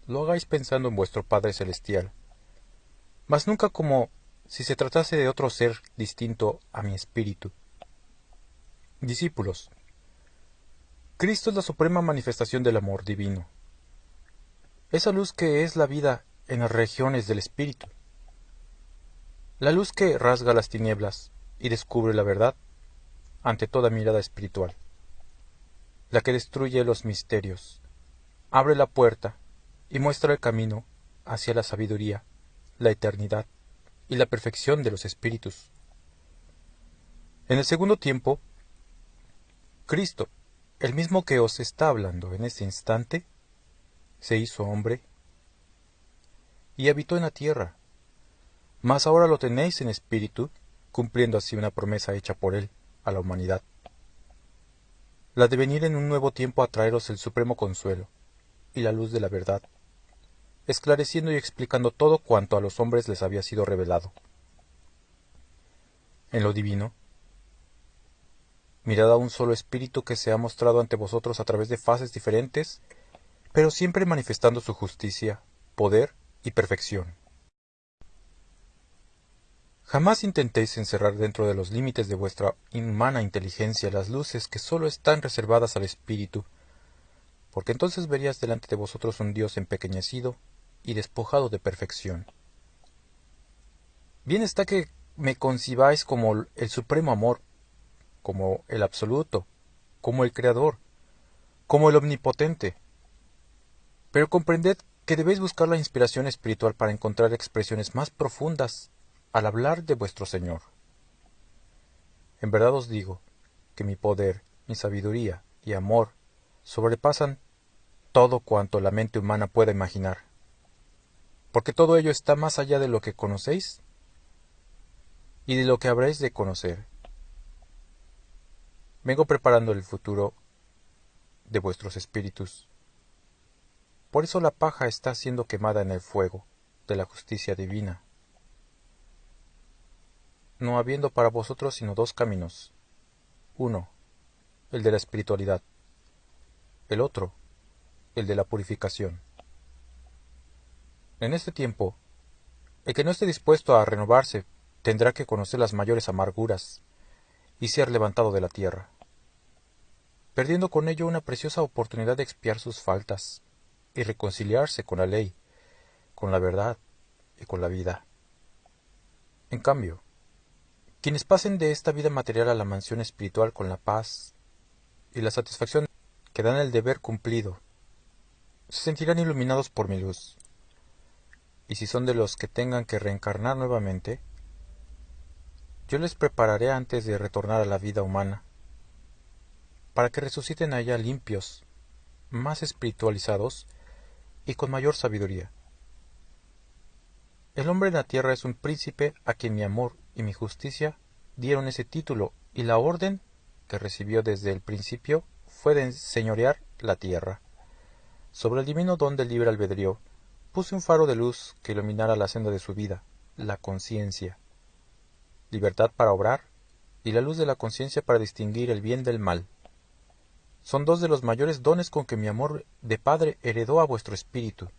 lo hagáis pensando en vuestro Padre Celestial, mas nunca como si se tratase de otro ser distinto a mi espíritu. Discípulos, Cristo es la suprema manifestación del amor divino, esa luz que es la vida en las regiones del espíritu, la luz que rasga las tinieblas y descubre la verdad ante toda mirada espiritual, la que destruye los misterios, abre la puerta y muestra el camino hacia la sabiduría, la eternidad y la perfección de los espíritus. En el segundo tiempo, Cristo, el mismo que os está hablando en este instante, se hizo hombre y habitó en la tierra, mas ahora lo tenéis en espíritu, cumpliendo así una promesa hecha por él a la humanidad, la de venir en un nuevo tiempo a traeros el supremo consuelo y la luz de la verdad, esclareciendo y explicando todo cuanto a los hombres les había sido revelado. En lo divino, mirad a un solo espíritu que se ha mostrado ante vosotros a través de fases diferentes, pero siempre manifestando su justicia, poder y perfección. Jamás intentéis encerrar dentro de los límites de vuestra inhumana inteligencia las luces que sólo están reservadas al espíritu, porque entonces verías delante de vosotros un Dios empequeñecido y despojado de perfección. Bien está que me concibáis como el supremo amor, como el absoluto, como el creador, como el omnipotente. Pero comprended que debéis buscar la inspiración espiritual para encontrar expresiones más profundas al hablar de vuestro Señor. En verdad os digo que mi poder, mi sabiduría y amor sobrepasan todo cuanto la mente humana pueda imaginar, porque todo ello está más allá de lo que conocéis y de lo que habréis de conocer. Vengo preparando el futuro de vuestros espíritus. Por eso la paja está siendo quemada en el fuego de la justicia divina, no habiendo para vosotros sino dos caminos: uno, el de la espiritualidad; el otro, el de la purificación. En este tiempo, el que no esté dispuesto a renovarse tendrá que conocer las mayores amarguras y ser levantado de la tierra, perdiendo con ello una preciosa oportunidad de expiar sus faltas y reconciliarse con la ley, con la verdad y con la vida. En cambio, quienes pasen de esta vida material a la mansión espiritual con la paz y la satisfacción que dan el deber cumplido, se sentirán iluminados por mi luz. Y si son de los que tengan que reencarnar nuevamente, yo les prepararé antes de retornar a la vida humana, para que resuciten allá limpios, más espiritualizados y con mayor sabiduría. El hombre en la tierra es un príncipe a quien mi amor y mi justicia dieron ese título, y la orden que recibió desde el principio fue de señorear la tierra. Sobre el divino don del libre albedrío puse un faro de luz que iluminara la senda de su vida, la conciencia. Libertad para obrar y la luz de la conciencia para distinguir el bien del mal. Son dos de los mayores dones con que mi amor de Padre heredó a vuestro espíritu.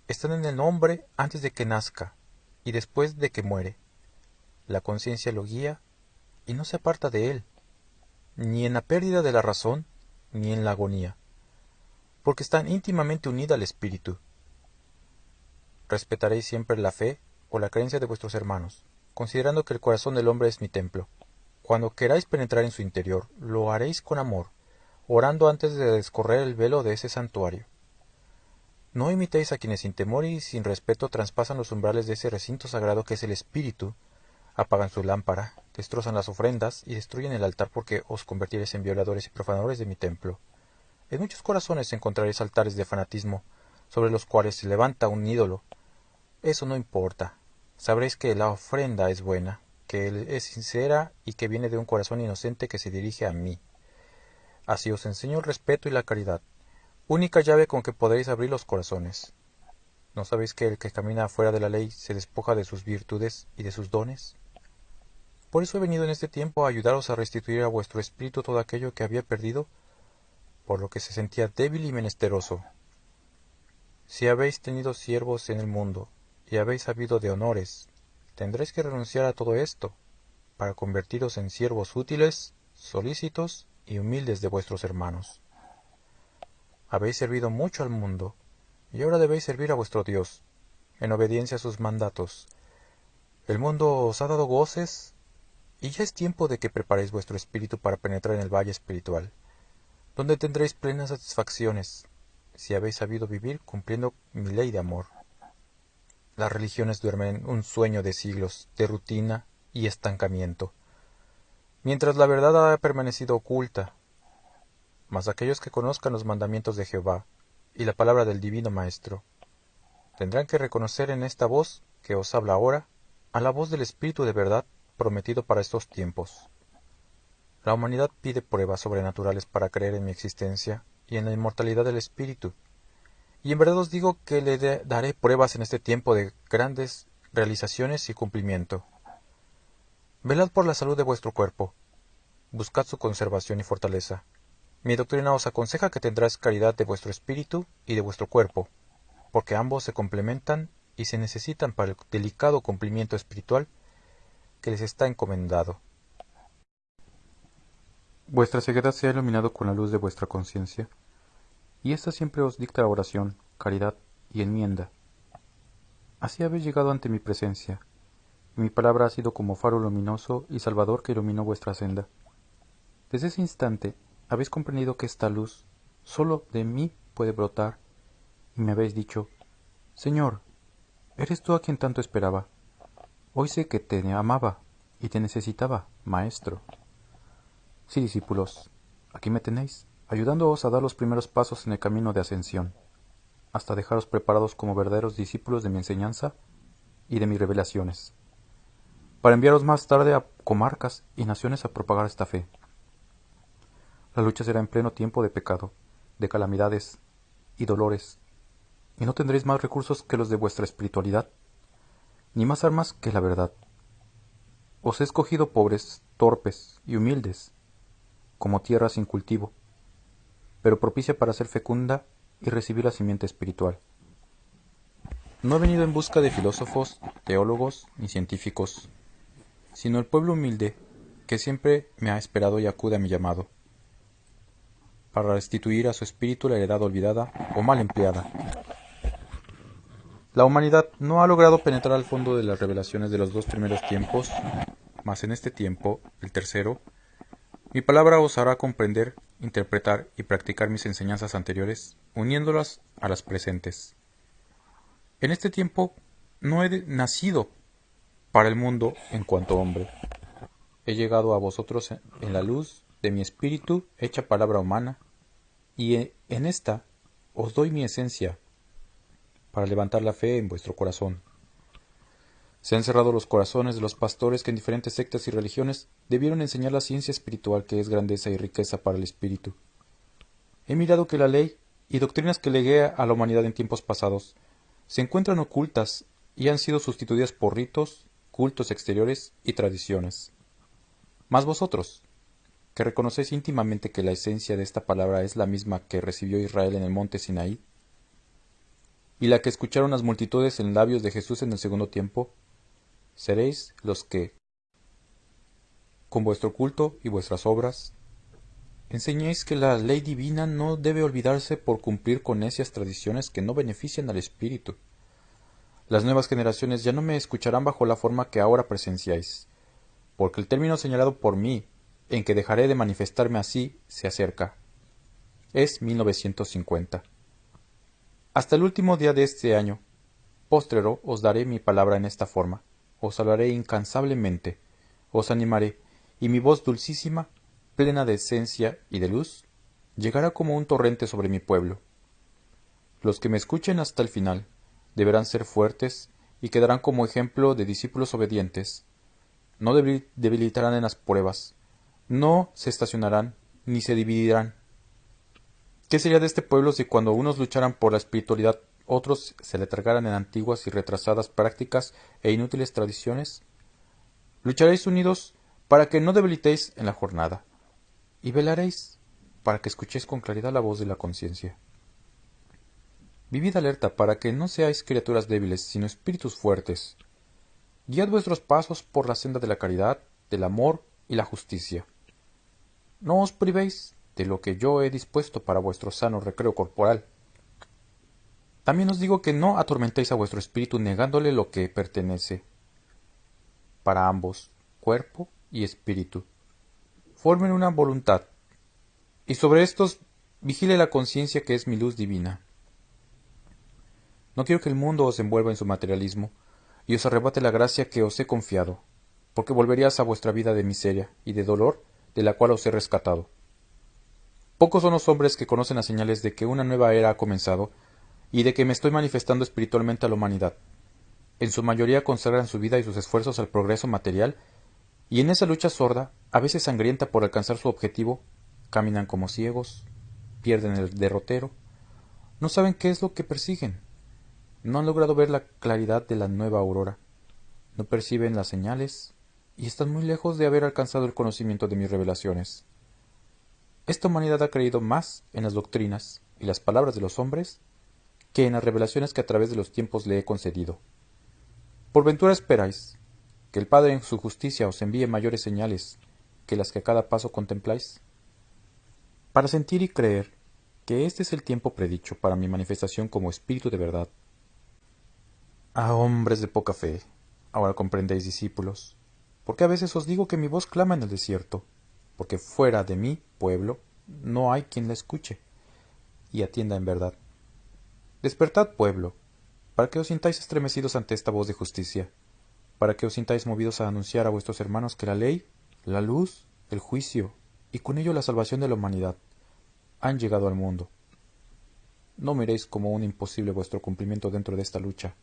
Están en el hombre antes de que nazca y después de que muere. La conciencia lo guía y no se aparta de él, ni en la pérdida de la razón, ni en la agonía, porque están íntimamente unida al espíritu. Respetaréis siempre la fe o la creencia de vuestros hermanos, considerando que el corazón del hombre es mi templo. Cuando queráis penetrar en su interior, lo haréis con amor, orando antes de descorrer el velo de ese santuario. No imitéis a quienes sin temor y sin respeto traspasan los umbrales de ese recinto sagrado que es el espíritu, apagan su lámpara, destrozan las ofrendas y destruyen el altar, porque os convertiréis en violadores y profanadores de mi templo. En muchos corazones encontraréis altares de fanatismo, sobre los cuales se levanta un ídolo. Eso no importa. Sabréis que la ofrenda es buena, que es sincera y que viene de un corazón inocente que se dirige a mí. Así os enseño el respeto y la caridad, única llave con que podréis abrir los corazones. ¿No sabéis que el que camina fuera de la ley se despoja de sus virtudes y de sus dones? Por eso he venido en este tiempo a ayudaros a restituir a vuestro espíritu todo aquello que había perdido, por lo que se sentía débil y menesteroso. Si habéis tenido siervos en el mundo, y habéis sabido de honores, tendréis que renunciar a todo esto, para convertiros en siervos útiles, solícitos y humildes de vuestros hermanos. Habéis servido mucho al mundo, y ahora debéis servir a vuestro Dios, en obediencia a sus mandatos. El mundo os ha dado goces, y ya es tiempo de que preparéis vuestro espíritu para penetrar en el valle espiritual, donde tendréis plenas satisfacciones, si habéis sabido vivir cumpliendo mi ley de amor. Las religiones duermen un sueño de siglos, de rutina y estancamiento, mientras la verdad ha permanecido oculta. Mas aquellos que conozcan los mandamientos de Jehová y la palabra del Divino Maestro, tendrán que reconocer en esta voz que os habla ahora a la voz del Espíritu de verdad prometido para estos tiempos. La humanidad pide pruebas sobrenaturales para creer en mi existencia y en la inmortalidad del Espíritu, y en verdad os digo que le daré pruebas en este tiempo de grandes realizaciones y cumplimiento. Velad por la salud de vuestro cuerpo, buscad su conservación y fortaleza. Mi doctrina os aconseja que tendráis caridad de vuestro espíritu y de vuestro cuerpo, porque ambos se complementan y se necesitan para el delicado cumplimiento espiritual que les está encomendado. Vuestra ceguedad se ha iluminado con la luz de vuestra conciencia, y ésta siempre os dicta oración, caridad y enmienda. Así habéis llegado ante mi presencia, y mi palabra ha sido como faro luminoso y salvador que iluminó vuestra senda. Desde ese instante habéis comprendido que esta luz sólo de mí puede brotar, y me habéis dicho: Señor, ¿eres tú a quien tanto esperaba? Hoy sé que te amaba y te necesitaba, Maestro. Sí, discípulos, aquí me tenéis, ayudándoos a dar los primeros pasos en el camino de ascensión, hasta dejaros preparados como verdaderos discípulos de mi enseñanza y de mis revelaciones, para enviaros más tarde a comarcas y naciones a propagar esta fe. La lucha será en pleno tiempo de pecado, de calamidades y dolores, y no tendréis más recursos que los de vuestra espiritualidad, ni más armas que la verdad. Os he escogido pobres, torpes y humildes, como tierra sin cultivo, pero propicia para ser fecunda y recibir la simiente espiritual. No he venido en busca de filósofos, teólogos ni científicos, sino el pueblo humilde que siempre me ha esperado y acude a mi llamado, para restituir a su espíritu la heredad olvidada o mal empleada. La humanidad no ha logrado penetrar al fondo de las revelaciones de los dos primeros tiempos, mas en este tiempo, el tercero, mi palabra os hará comprender, interpretar y practicar mis enseñanzas anteriores, uniéndolas a las presentes. En este tiempo no he nacido para el mundo en cuanto hombre. He llegado a vosotros en la luz de mi espíritu hecha palabra humana, y en esta os doy mi esencia, para levantar la fe en vuestro corazón. Se han cerrado los corazones de los pastores que en diferentes sectas y religiones debieron enseñar la ciencia espiritual, que es grandeza y riqueza para el espíritu. He mirado que la ley y doctrinas que legué a la humanidad en tiempos pasados se encuentran ocultas y han sido sustituidas por ritos, cultos exteriores y tradiciones. Mas vosotros, que reconocéis íntimamente que la esencia de esta palabra es la misma que recibió Israel en el monte Sinaí, y la que escucharon las multitudes en labios de Jesús en el segundo tiempo, seréis los que, con vuestro culto y vuestras obras, enseñéis que la ley divina no debe olvidarse por cumplir con necias tradiciones que no benefician al espíritu. Las nuevas generaciones ya no me escucharán bajo la forma que ahora presenciáis, porque el término señalado por mí, en que dejaré de manifestarme así, se acerca. Es 1950. Hasta el último día de este año, póstrero, os daré mi palabra en esta forma, os hablaré incansablemente, os animaré, y mi voz dulcísima, plena de esencia y de luz, llegará como un torrente sobre mi pueblo. Los que me escuchen hasta el final deberán ser fuertes y quedarán como ejemplo de discípulos obedientes. No debilitarán en las pruebas, no se estacionarán, ni se dividirán. ¿Qué sería de este pueblo si cuando unos lucharan por la espiritualidad, otros se letargaran en antiguas y retrasadas prácticas e inútiles tradiciones? Lucharéis unidos para que no debilitéis en la jornada, y velaréis para que escuchéis con claridad la voz de la conciencia. Vivid alerta para que no seáis criaturas débiles, sino espíritus fuertes. Guiad vuestros pasos por la senda de la caridad, del amor y la justicia. No os privéis de lo que yo he dispuesto para vuestro sano recreo corporal. También os digo que no atormentéis a vuestro espíritu negándole lo que pertenece para ambos, cuerpo y espíritu. Formen una voluntad, y sobre estos vigile la conciencia que es mi luz divina. No quiero que el mundo os envuelva en su materialismo y os arrebate la gracia que os he confiado, porque volverías a vuestra vida de miseria y de dolor de la cual os he rescatado. Pocos son los hombres que conocen las señales de que una nueva era ha comenzado y de que me estoy manifestando espiritualmente a la humanidad. En su mayoría consagran su vida y sus esfuerzos al progreso material, y en esa lucha sorda, a veces sangrienta por alcanzar su objetivo, caminan como ciegos, pierden el derrotero, no saben qué es lo que persiguen, no han logrado ver la claridad de la nueva aurora, no perciben las señales, y están muy lejos de haber alcanzado el conocimiento de mis revelaciones. Esta humanidad ha creído más en las doctrinas y las palabras de los hombres que en las revelaciones que a través de los tiempos le he concedido. ¿Por ventura esperáis que el Padre en su justicia os envíe mayores señales que las que a cada paso contempláis? Para sentir y creer que este es el tiempo predicho para mi manifestación como espíritu de verdad. Ah, hombres de poca fe, ahora comprendéis, discípulos, porque a veces os digo que mi voz clama en el desierto, porque fuera de mi pueblo no hay quien la escuche y atienda en verdad. Despertad, pueblo, para que os sintáis estremecidos ante esta voz de justicia, para que os sintáis movidos a anunciar a vuestros hermanos que la ley, la luz, el juicio, y con ello la salvación de la humanidad, han llegado al mundo. No miréis como un imposible vuestro cumplimiento dentro de esta lucha.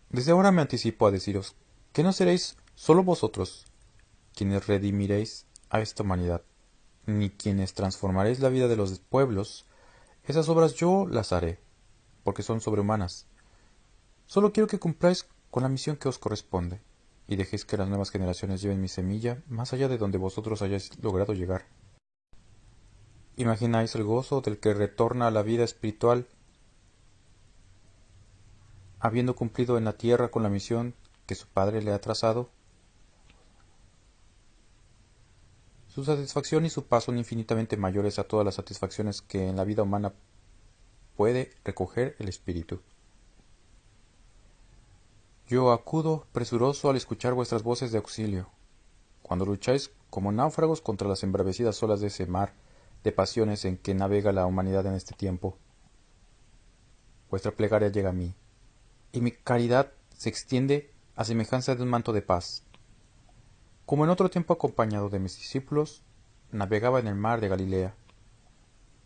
Desde ahora me anticipo a deciros que no seréis solo vosotros quienes redimiréis a esta humanidad, ni quienes transformaréis la vida de los pueblos. Esas obras yo las haré, porque son sobrehumanas. Solo quiero que cumpláis con la misión que os corresponde, y dejéis que las nuevas generaciones lleven mi semilla más allá de donde vosotros hayáis logrado llegar. ¿Imagináis el gozo del que retorna a la vida espiritual, habiendo cumplido en la tierra con la misión que su Padre le ha trazado? Su satisfacción y su paz son infinitamente mayores a todas las satisfacciones que en la vida humana puede recoger el espíritu. Yo acudo presuroso al escuchar vuestras voces de auxilio, cuando lucháis como náufragos contra las embravecidas olas de ese mar de pasiones en que navega la humanidad en este tiempo. Vuestra plegaria llega a mí, y mi caridad se extiende a semejanza de un manto de paz. Como en otro tiempo acompañado de mis discípulos, navegaba en el mar de Galilea,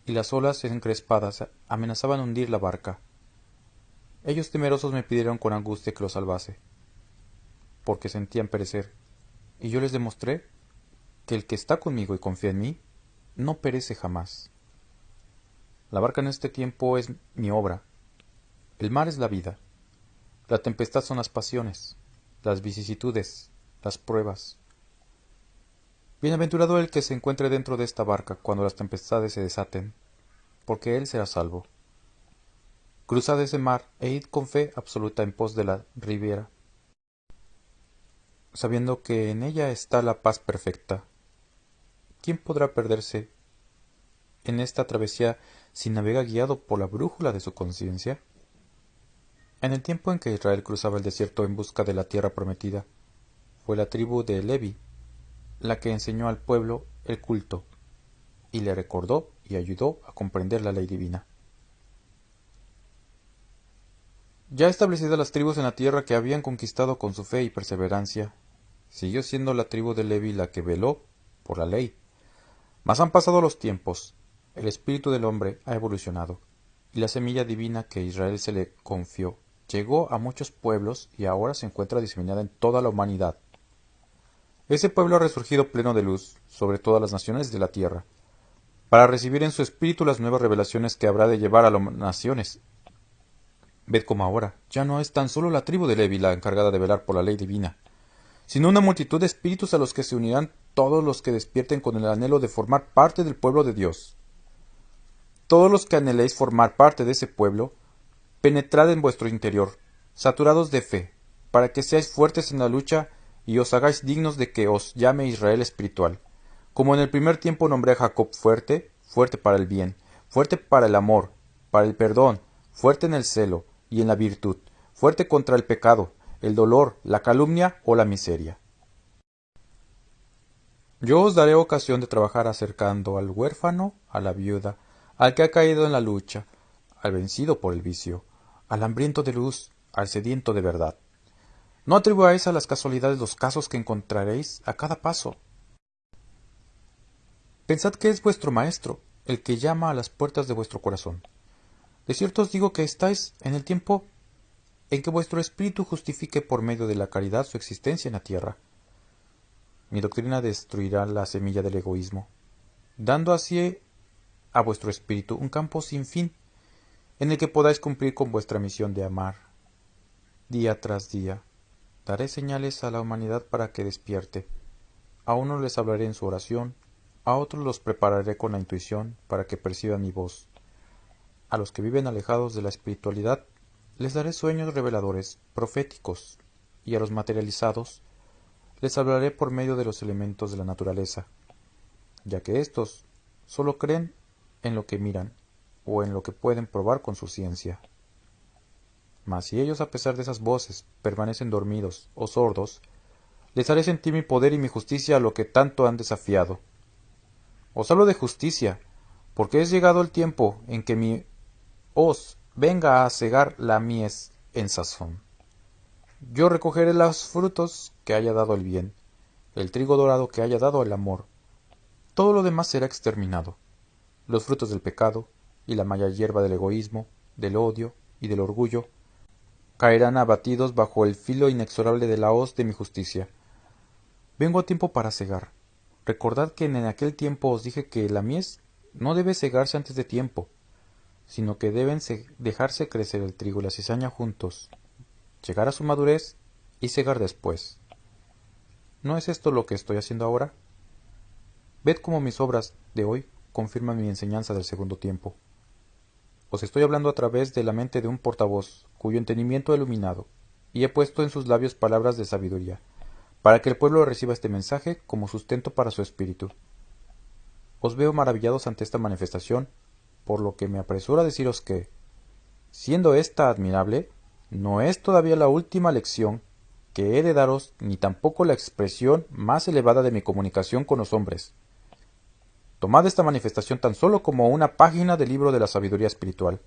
y las olas encrespadas amenazaban hundir la barca. Ellos temerosos me pidieron con angustia que los salvase, porque sentían perecer, y yo les demostré que el que está conmigo y confía en mí, no perece jamás. La barca en este tiempo es mi obra, el mar es la vida, la tempestad son las pasiones, las vicisitudes, las pruebas. Bienaventurado el que se encuentre dentro de esta barca cuando las tempestades se desaten, porque él será salvo. Cruzad ese mar e id con fe absoluta en pos de la ribera, sabiendo que en ella está la paz perfecta. ¿Quién podrá perderse en esta travesía si navega guiado por la brújula de su conciencia? En el tiempo en que Israel cruzaba el desierto en busca de la tierra prometida, fue la tribu de Levi la que enseñó al pueblo el culto, y le recordó y ayudó a comprender la ley divina. Ya establecidas las tribus en la tierra que habían conquistado con su fe y perseverancia, siguió siendo la tribu de Levi la que veló por la ley. Mas han pasado los tiempos, el espíritu del hombre ha evolucionado, y la semilla divina que a Israel se le confió llegó a muchos pueblos y ahora se encuentra diseminada en toda la humanidad. Ese pueblo ha resurgido pleno de luz sobre todas las naciones de la tierra, para recibir en su espíritu las nuevas revelaciones que habrá de llevar a las naciones. Ved cómo ahora ya no es tan solo la tribu de Levi la encargada de velar por la ley divina, sino una multitud de espíritus a los que se unirán todos los que despierten con el anhelo de formar parte del pueblo de Dios. Todos los que anheléis formar parte de ese pueblo, penetrad en vuestro interior, saturados de fe, para que seáis fuertes en la lucha y os hagáis dignos de que os llame Israel espiritual. Como en el primer tiempo nombré a Jacob fuerte, fuerte para el bien, fuerte para el amor, para el perdón, fuerte en el celo y en la virtud, fuerte contra el pecado, el dolor, la calumnia o la miseria. Yo os daré ocasión de trabajar acercando al huérfano, a la viuda, al que ha caído en la lucha, al vencido por el vicio, al hambriento de luz, al sediento de verdad. No atribuyáis a las casualidades los casos que encontraréis a cada paso. Pensad que es vuestro Maestro, el que llama a las puertas de vuestro corazón. De cierto os digo que estáis en el tiempo en que vuestro espíritu justifique por medio de la caridad su existencia en la tierra. Mi doctrina destruirá la semilla del egoísmo, dando así a vuestro espíritu un campo sin fin, en el que podáis cumplir con vuestra misión de amar. Día tras día, daré señales a la humanidad para que despierte. A unos les hablaré en su oración, a otros los prepararé con la intuición para que perciban mi voz. A los que viven alejados de la espiritualidad, les daré sueños reveladores, proféticos, y a los materializados, les hablaré por medio de los elementos de la naturaleza, ya que éstos sólo creen en lo que miran o en lo que pueden probar con su ciencia. Mas si ellos, a pesar de esas voces, permanecen dormidos o sordos, les haré sentir mi poder y mi justicia a lo que tanto han desafiado. Os hablo de justicia, porque es llegado el tiempo en que mi hoz venga a cegar la mies en sazón. Yo recogeré los frutos que haya dado el bien, el trigo dorado que haya dado el amor. Todo lo demás será exterminado. Los frutos del pecado y la mala hierba del egoísmo, del odio y del orgullo caerán abatidos bajo el filo inexorable de la hoz de mi justicia. Vengo a tiempo para cegar. Recordad que en aquel tiempo os dije que la mies no debe cegarse antes de tiempo, sino que deben dejarse crecer el trigo y la cizaña juntos, llegar a su madurez y cegar después. ¿No es esto lo que estoy haciendo ahora? Ved cómo mis obras de hoy confirman mi enseñanza del segundo tiempo. Os estoy hablando a través de la mente de un portavoz, cuyo entendimiento he iluminado, y he puesto en sus labios palabras de sabiduría, para que el pueblo reciba este mensaje como sustento para su espíritu. Os veo maravillados ante esta manifestación, por lo que me apresuro a deciros que, siendo ésta admirable, no es todavía la última lección que he de daros, ni tampoco la expresión más elevada de mi comunicación con los hombres. Tomad esta manifestación tan solo como una página del libro de la sabiduría espiritual,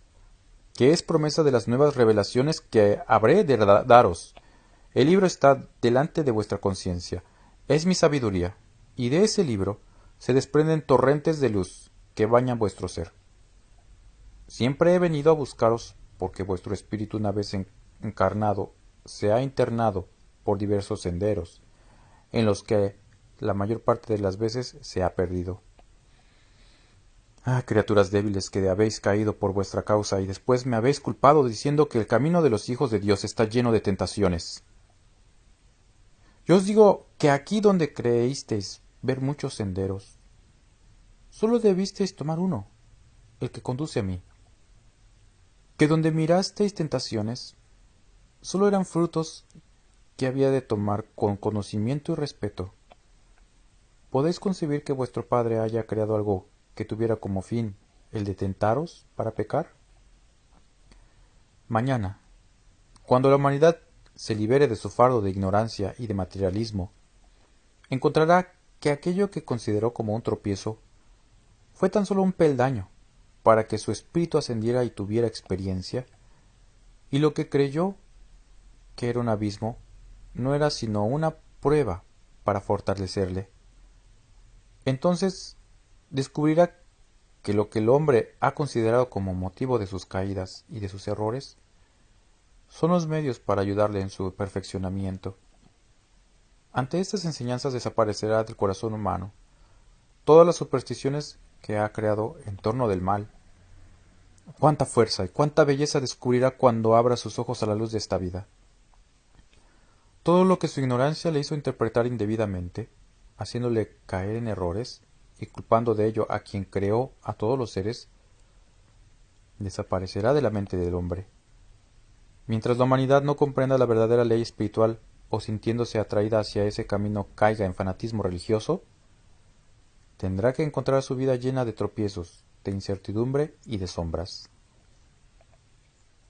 que es promesa de las nuevas revelaciones que habré de daros. El libro está delante de vuestra conciencia, es mi sabiduría, y de ese libro se desprenden torrentes de luz que bañan vuestro ser. Siempre he venido a buscaros porque vuestro espíritu, una vez encarnado, se ha internado por diversos senderos, en los que la mayor parte de las veces se ha perdido. Ah, criaturas débiles que habéis caído por vuestra causa y después me habéis culpado diciendo que el camino de los hijos de Dios está lleno de tentaciones. Yo os digo que aquí donde creísteis ver muchos senderos, solo debisteis tomar uno, el que conduce a mí. Que donde mirasteis tentaciones, solo eran frutos que había de tomar con conocimiento y respeto. ¿Podéis concebir que vuestro Padre haya creado algo que tuviera como fin el de tentaros para pecar? Mañana, cuando la humanidad se libere de su fardo de ignorancia y de materialismo, encontrará que aquello que consideró como un tropiezo fue tan solo un peldaño para que su espíritu ascendiera y tuviera experiencia, y lo que creyó que era un abismo no era sino una prueba para fortalecerle. Entonces descubrirá que lo que el hombre ha considerado como motivo de sus caídas y de sus errores son los medios para ayudarle en su perfeccionamiento. Ante estas enseñanzas desaparecerá del corazón humano todas las supersticiones que ha creado en torno del mal. Cuánta fuerza y cuánta belleza descubrirá cuando abra sus ojos a la luz de esta vida. Todo lo que su ignorancia le hizo interpretar indebidamente, haciéndole caer en errores y culpando de ello a quien creó a todos los seres, desaparecerá de la mente del hombre. Mientras la humanidad no comprenda la verdadera ley espiritual o sintiéndose atraída hacia ese camino caiga en fanatismo religioso, tendrá que encontrar su vida llena de tropiezos, de incertidumbre y de sombras.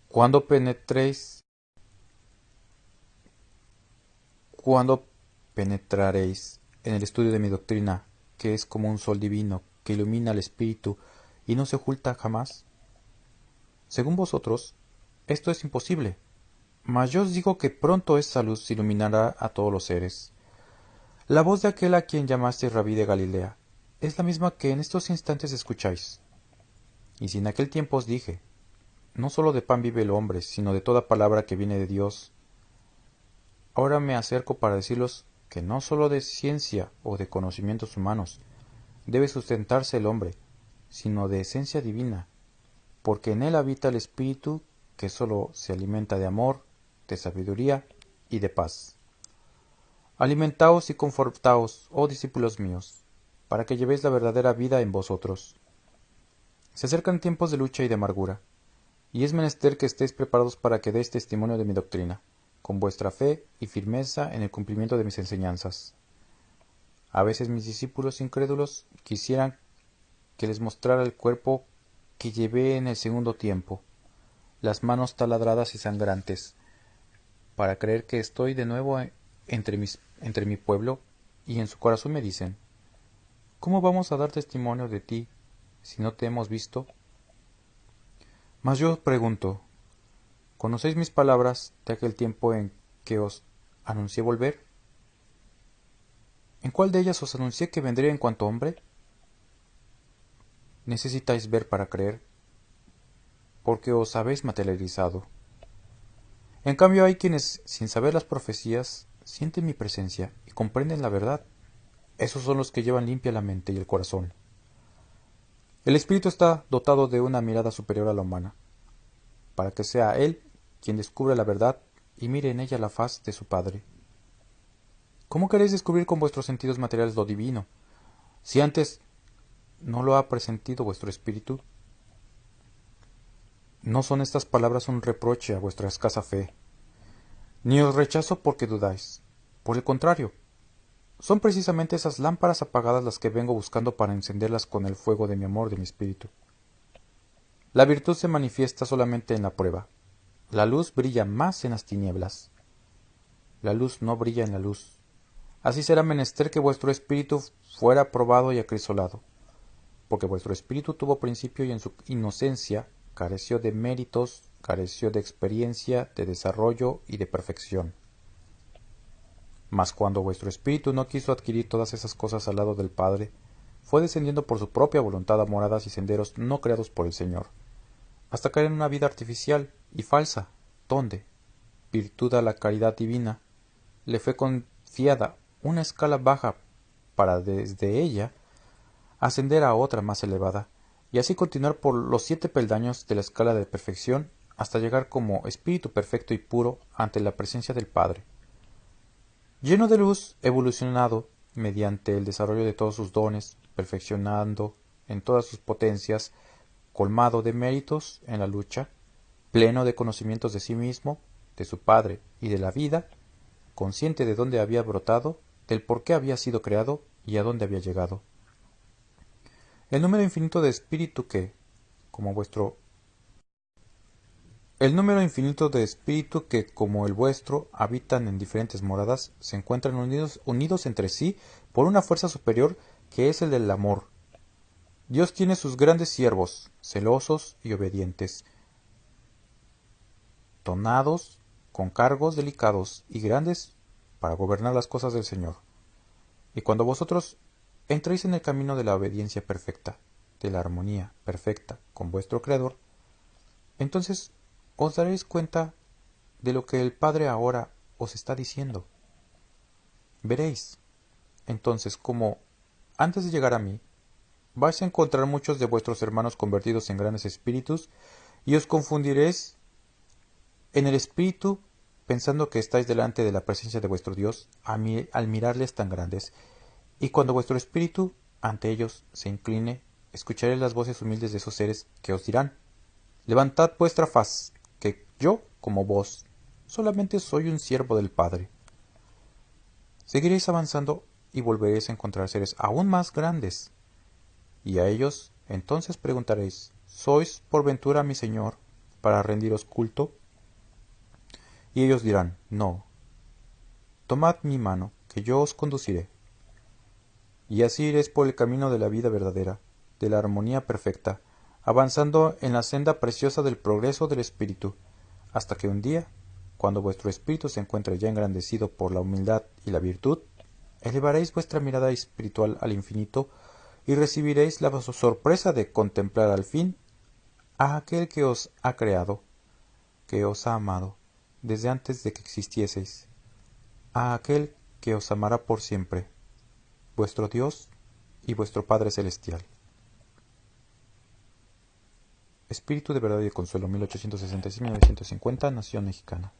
Cuando penetraréis en el estudio de mi doctrina, que es como un sol divino que ilumina al espíritu y no se oculta jamás. Según vosotros, esto es imposible, mas yo os digo que pronto esa luz iluminará a todos los seres. La voz de aquel a quien llamasteis Rabí de Galilea es la misma que en estos instantes escucháis. Y si en aquel tiempo os dije, no sólo de pan vive el hombre, sino de toda palabra que viene de Dios, ahora me acerco para deciros que no sólo de ciencia o de conocimientos humanos debe sustentarse el hombre, sino de esencia divina, porque en él habita el espíritu que sólo se alimenta de amor, de sabiduría y de paz. Alimentaos y confortaos, oh discípulos míos, para que llevéis la verdadera vida en vosotros. Se acercan tiempos de lucha y de amargura, y es menester que estéis preparados para que deis testimonio de mi doctrina, con vuestra fe y firmeza en el cumplimiento de mis enseñanzas. A veces mis discípulos incrédulos quisieran que les mostrara el cuerpo que llevé en el segundo tiempo, las manos taladradas y sangrantes, para creer que estoy de nuevo entre mi pueblo, y en su corazón me dicen, ¿cómo vamos a dar testimonio de ti si no te hemos visto? Mas yo os pregunto, ¿conocéis mis palabras de aquel tiempo en que os anuncié volver? ¿En cuál de ellas os anuncié que vendría en cuanto hombre? Necesitáis ver para creer, porque os habéis materializado. En cambio hay quienes, sin saber las profecías, sienten mi presencia y comprenden la verdad. Esos son los que llevan limpia la mente y el corazón. El espíritu está dotado de una mirada superior a la humana, para que sea él quien descubre la verdad y mire en ella la faz de su Padre. ¿Cómo queréis descubrir con vuestros sentidos materiales lo divino, si antes no lo ha presentido vuestro espíritu? No son estas palabras un reproche a vuestra escasa fe, ni os rechazo porque dudáis. Por el contrario, son precisamente esas lámparas apagadas las que vengo buscando para encenderlas con el fuego de mi amor, de mi espíritu. La virtud se manifiesta solamente en la prueba. La luz brilla más en las tinieblas. La luz no brilla en la luz. Así será menester que vuestro espíritu fuera probado y acrisolado, porque vuestro espíritu tuvo principio y en su inocencia careció de méritos, careció de experiencia, de desarrollo y de perfección. Mas cuando vuestro espíritu no quiso adquirir todas esas cosas al lado del Padre, fue descendiendo por su propia voluntad a moradas y senderos no creados por el Señor, hasta caer en una vida artificial y falsa, donde, virtud a la caridad divina, le fue confiada una escala baja para desde ella ascender a otra más elevada, y así continuar por los 7 peldaños de la escala de perfección hasta llegar como espíritu perfecto y puro ante la presencia del Padre. Lleno de luz, evolucionado mediante el desarrollo de todos sus dones, perfeccionando en todas sus potencias, colmado de méritos en la lucha, pleno de conocimientos de sí mismo, de su Padre y de la vida, consciente de dónde había brotado, del por qué había sido creado y a dónde había llegado. El número infinito de espíritu que, como el vuestro, habitan en diferentes moradas, se encuentran unidos entre sí por una fuerza superior que es el del amor. Dios tiene sus grandes siervos, celosos y obedientes, donados con cargos delicados y grandes para gobernar las cosas del Señor. Y cuando vosotros entréis en el camino de la obediencia perfecta, de la armonía perfecta con vuestro Creador, entonces os daréis cuenta de lo que el Padre ahora os está diciendo. Veréis, entonces, cómo, antes de llegar a mí, vais a encontrar muchos de vuestros hermanos convertidos en grandes espíritus, y os confundiréis en el espíritu pensando que estáis delante de la presencia de vuestro Dios al mirarles tan grandes, y cuando vuestro espíritu ante ellos se incline, escucharéis las voces humildes de esos seres que os dirán: levantad vuestra faz, que yo, como vos, solamente soy un siervo del Padre. Seguiréis avanzando y volveréis a encontrar seres aún más grandes, y a ellos entonces preguntaréis: ¿sois por ventura mi Señor para rendiros culto? Y ellos dirán: no. Tomad mi mano, que yo os conduciré. Y así iréis por el camino de la vida verdadera, de la armonía perfecta, avanzando en la senda preciosa del progreso del espíritu, hasta que un día, cuando vuestro espíritu se encuentre ya engrandecido por la humildad y la virtud, elevaréis vuestra mirada espiritual al infinito y recibiréis la sorpresa de contemplar al fin a aquel que os ha creado, que os ha amado desde antes de que existieseis, a aquel que os amará por siempre, vuestro Dios y vuestro Padre Celestial. Espíritu de verdad y de consuelo, 1866-1950, Nación Mexicana.